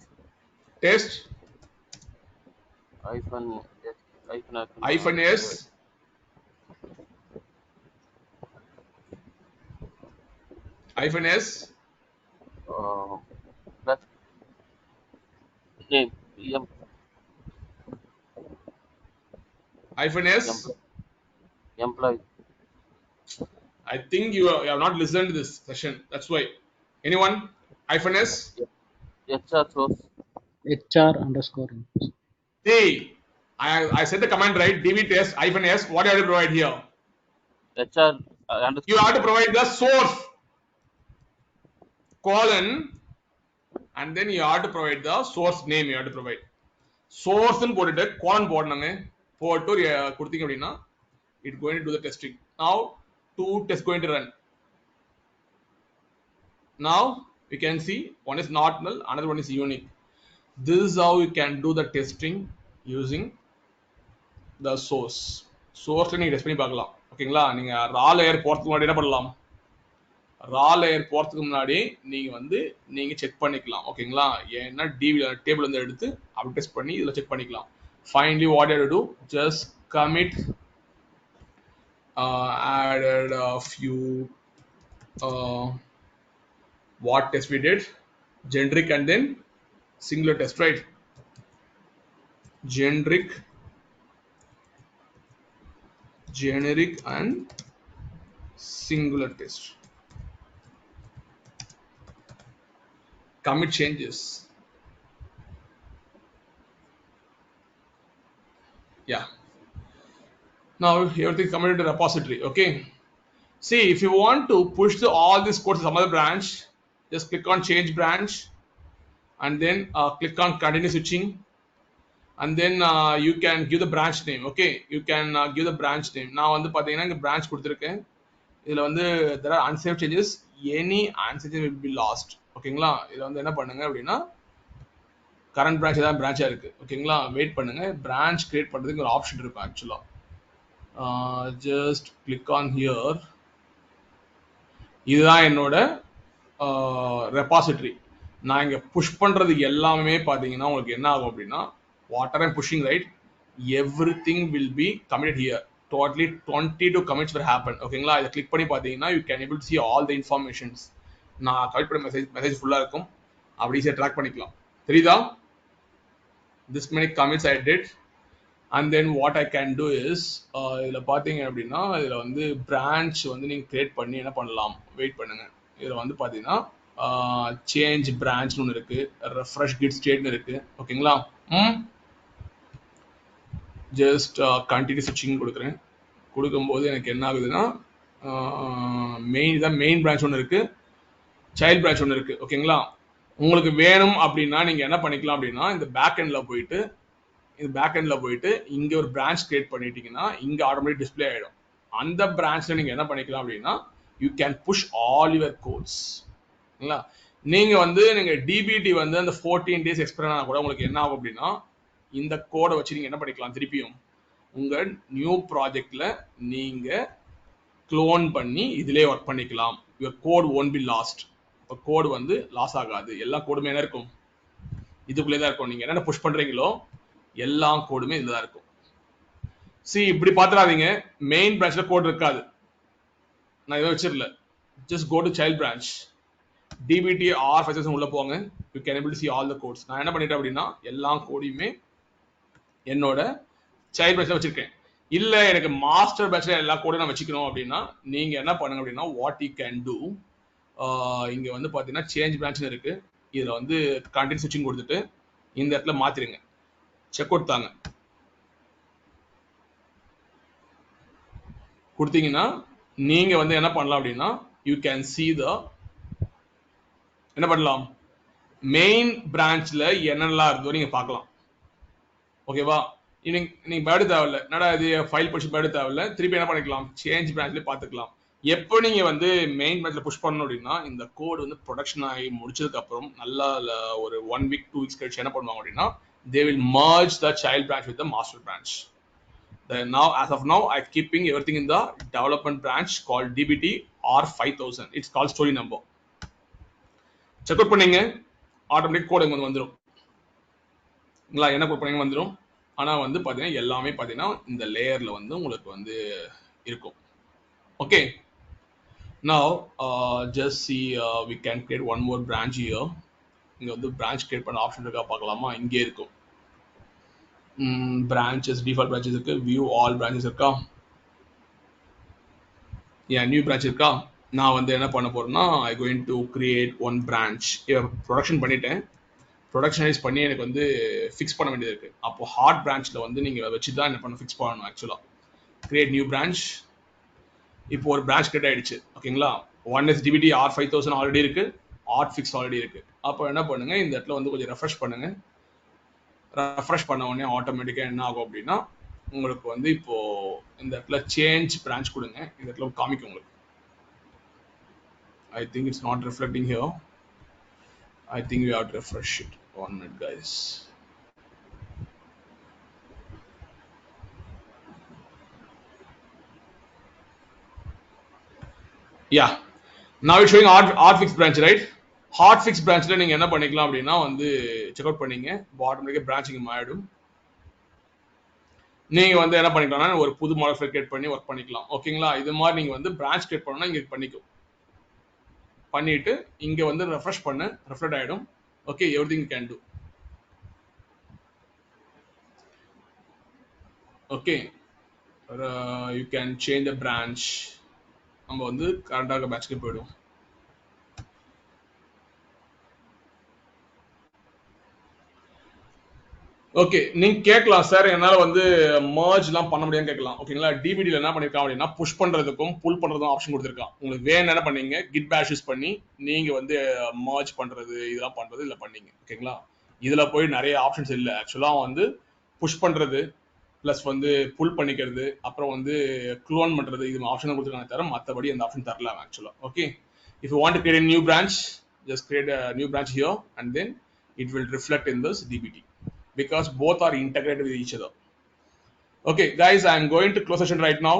-s employee. I think you have not listened to this session, that's why. Anyone? -s HR source. HR underscore. see, I said the command right. db test -s. what do you have to provide here? HR You have to provide the source colon and then you have to provide the source name. You have to provide source ன்னு போட்டுட்டு colon போடணுங்க. போட்டு கொடுத்தீங்க அப்படின்னா it going to do the testing. Now two tests going to run. Now you can see one is not null, another one is unique. This is how you can do the testing using the source. Source நீங்க test பண்ணி பார்க்கலாம். ஓகேங்களா? நீங்க ரா layer போறதுக்கு முன்னாடி என்ன பண்ணலாம்? ரா layer போறதுக்கு முன்னாடி நீங்க செக் பண்ணிக்கலாம். ஓகேங்களா? ஏன்னா டேபிள் வந்து எடுத்து அப்படி டெஸ்ட் பண்ணி இதுல செக் பண்ணிக்கலாம். Finally what you have to do, just commit added a few what test we did, generic and then singular test, right? Generic and singular test. Commit changes. Yeah, now everything committed to repository. Okay, see, if you want to push all these codes to some other branch, just click on change branch and then click on continue switching and then you can give the branch name. Okay, you can give the branch name. நான் வந்து பாத்தீங்கன்னா இங்க branch கொடுத்திருக்கேன். இதுல வந்து there are unsaved changes, any unsaved changes will be lost. ஓகேங்களா? இதுல வந்து என்ன பண்ணுங்க அப்படின்னா கரண்ட் பிரான்ச் ஏதாவது பிரான்ச்சா இருக்கு. ஓகேங்களா? வெயிட் பண்ணுங்க, பிரான்ச் கிரியேட் பண்றதுக்கு ஒரு ஆப்ஷன் இருக்கும். ஆக்சுவலா ஜஸ்ட் கிளிக் ஆன் ஹியர். இதுதான் என்னோட ரெபாசிட்டரி. நான் இங்க புஷ் பண்றது எல்லாமே பாத்தீங்கன்னா உங்களுக்கு என்ன ஆகும் அப்படின்னா what are I pushing, right? Everything will be committed here. Totally 22 commits will happen. ஓகேங்களா? இதை கிளிக் பண்ணி பாத்தீங்கன்னா you can able to see all the informations. நான் கமிட் பண்ண மெசேஜ் ஃபுல்லா இருக்கும். அப்படி ஈஸியா ட்ராக் பண்ணிக்கலாம். தெரியுதா? this many commits I did. And then what I can do is இதுல பாத்தீங்க அப்படின்னா இதுல வந்து பிரான்ச் வந்து நீங்க கிரியேட் பண்ணி என்ன பண்ணலாம், வெயிட் பண்ணுங்க. இதுல வந்து பாத்தீங்கன்னா சேஞ்ச் பிரான்ச்னு ஒன்று இருக்கு, ரெஃப்ரெஷ் கிட் ஸ்டேட்னு இருக்கு. ஓகேங்களா? ஜஸ்ட் கண்டினியூ ஸ்விட்சிங் கொடுக்குறேன். கொடுக்கும்போது எனக்கு என்ன ஆகுதுன்னா மெயின் பிரான்ச் ஒன்று இருக்கு, சைல்ட் பிரான்ச் ஒன்று இருக்கு. ஓகேங்களா? உங்களுக்கு வேணும் அப்படின்னா நீங்க என்ன பண்ணிக்கலாம் அப்படின்னா இந்த பேக் எண்ட்ல போயிட்டு இங்க ஒரு பிரான்ச் கிரியேட் பண்ணிட்டீங்கன்னா இங்க ஆட்டோமேட்டிக் டிஸ்பிளே ஆயிடும். அந்த பிரான்ச்ல நீங்க என்ன பண்ணிக்கலாம் அப்படின்னா you can push all your codes. நீங்க வந்து நீங்க டிபிடி வந்து அந்த 14 days எக்ஸ்பயர் ஆனா கூட உங்களுக்கு என்ன ஆகும் அப்படின்னா இந்த கோடை வச்சு நீங்க என்ன பண்ணிக்கலாம், திருப்பியும் உங்க நியூ ப்ராஜெக்ட்ல நீங்க க்ளோன் பண்ணி இதிலே ஒர்க் பண்ணிக்கலாம். Your code won't be lost. இப்போ கோடு வந்து லாஸ் ஆகாது. எல்லா கோடுமே என்ன இருக்கும், இதுக்குள்ளே தான் இருக்கும். நீங்க என்னென்ன புஷ் பண்றீங்களோ எல்லா கோடுமே இதுல தான் இருக்கும். இப்படி பாத்துறாதீங்க, மெயின் பிரான்ச்ல கோட் இருக்காது. நான் இதை வச்சிடல. Just go to child branch, DBT R5000 உள்ள போங்க. You can able to see all the codes. நான் என்ன பண்ணிட்டேன் அப்படின்னா எல்லா கோடையுமே என்னோட சைல்ட் பேட்ச்ல வச்சிருக்கேன். இல்ல எனக்கு மாஸ்டர் பேட்ச்ல எல்லா கோடையும் நான் வச்சுக்கணும் அப்படின்னா நீங்க என்ன பண்ணுங்க அப்படின்னா வாட் யூ கேன் டூ, இங்க வந்து பாத்தீங்கன்னா சேஞ்ச் பிரான்ச்னு இருக்கு. இதுல வந்து கண்டினியூ ஸ்விட்சிங் கொடுத்துட்டு இந்த இடத்துல மாத்திருங்க, செக் அவுட் தாங்க. கொடுத்தீங்கன்னா நீங்க வந்து என்ன பண்ணலாம் அப்படின்னா யூ கேன் see the என்ன பண்ணலாம், மெயின் பிரான்ச்ல என்னெல்லாம் இருந்தோ நீங்க பார்க்கலாம். ஓகேவா, நீங்க பேடு தேவையில்ல, என்னடா இது ஃபைல் புஷ் பேடு தேவையில்ல, திருப்பி என்ன பண்ணிக்கலாம் சேஞ்ச் பிரான்ச்ல பார்த்துக்கலாம். எப்போ நீங்க வந்து மெயின் பிரான்ச்ல புஷ் பண்ணணும் அப்படின்னா இந்த கோட் வந்து ப்ரொடக்ஷன் ஆகி முடிச்சதுக்கு அப்புறம் நல்லா ஒரு 1 week 2 weeks கழிச்சு என்ன பண்ணுவாங்க அப்படின்னா they will merge the child branch with the master branch. Now as of now I'm keeping everything in the development branch called DBT R5000. It's called story number. Check out பண்ணீங்க, automatic code இங்க வந்துடும். என்ன code பண்ணீங்க வந்துடும். ஆனா வந்து பாத்தீங்கன்னா எல்லாமே பாத்தீங்கன்னா இந்த லேயர்ல வந்து உங்களுக்கு வந்து இருக்கும். Okay, now just see we can create one more branch here. இங்க வந்து branch create பண்ண ஆப்ஷன் இருக்கா பார்க்கலாமா, இங்கே இருக்கும். branches default branches இருக்கு, view all branches இருக்கா, new branch இருக்கா. நான் வந்து என்ன பண்ண போறேன்னா I going to create one branch. Production பண்ணிட்டேன், ப்ரொடக்ஷனைஸ் பண்ணி எனக்கு வந்து ஃபிக்ஸ் பண்ண வேண்டியது இருக்கு. அப்போ ஹார்ட் பிரான்ச்ல வந்து நீங்க வச்சு தான் என்ன பண்ண ஃபிக்ஸ் பண்ணணும். ஆக்சுவலா கிரியேட் நியூ பிரான்ச். இப்போ ஒரு பிரான்ச் கிரியேட் ஆயிடுச்சு. ஓகேங்களா, one is DBT R5000 already இருக்கு, ஹார்ட் ஃபிக்ஸ் ஆல்ரெடி இருக்கு. அப்போ என்ன பண்ணுங்க, இந்த இடத்துல வந்து கொஞ்சம் ரெஃப்ரெஷ் பண்ணுங்க. ரெஃப்ரெஷ் பண்ண உடனே ஆட்டோமேட்டிக்கா என்ன ஆகும் அப்படின்னா உங்களுக்கு வந்து இப்போ இந்த இடத்துல சேஞ்ச் பிரான்ச் கொடுங்க. இந்த இடத்துல காமிக்கும் உங்களுக்கு. I think it's not reflecting here. I think we have to refresh it. 1 minute guys. Yeah, now it's showing hotfix branch, right? Hotfix branchல நீங்க என்ன பண்ணிக்கலாம் அப்படின்னா வந்து செக் அவுட் பண்ணீங்க, பாட்டம்ல பிரான்ச்சிங் மாறிடும். நீங்க வந்து என்ன பண்ணிக்கலாம்னா ஒரு புது மாடல் கிரியேட் பண்ணி ஒர்க் பண்ணிக்கலாம். ஓகேங்களா, இது மாதிரி நீங்க வந்து பிரான்ச் கிரியேட் பண்ணனும்னா இங்க பண்ணிக்கோ, பண்ணிட்டு இங்க வந்து ரெஃப்ரெஷ் பண்ணு, ரெஃப்ரெஷ் ஆயிடும். Okay, everything can to. Okay, you can change the branch. நம்ம வந்து கரண்டாக பேட்ச்க்கு போயிடும். ஓகே, நீங்க கேட்கலாம் சார் என்னால வந்து மர்ஜ் எல்லாம் பண்ண முடியாதுன்னு கேட்கலாம். ஓகேங்களா, டிபிடில என்ன பண்ணிருக்கான் அப்படின்னா புஷ் பண்றதுக்கும் புல் பண்றதுக்கும் ஆப்ஷன் கொடுத்துருக்கான். உங்களுக்கு வேணும் என்ன பண்ணீங்க, கிட் பேஷ் யூஸ் பண்ணி நீங்க வந்து மர்ஜ் பண்றது இதெல்லாம் பண்றது இதுல பண்ணீங்க. ஓகேங்களா, இதுல போய் நிறைய ஆப்ஷன்ஸ் இல்லை. ஆக்சுவலா வந்து புஷ் பண்றது பிளஸ் வந்து புல் பண்ணிக்கிறது அப்புறம் வந்து க்ளோன் பண்றது இது ஆப்ஷன் கொடுத்துருக்காங்க தவிர மற்றபடி அந்த ஆப்ஷன் தரல ஆக்சுவலா. Okay, if you want to create a new branch, just create a new branch here and then it will reflect in this DBT because both are integrated with each other. Okay guys, I am going to close session right now.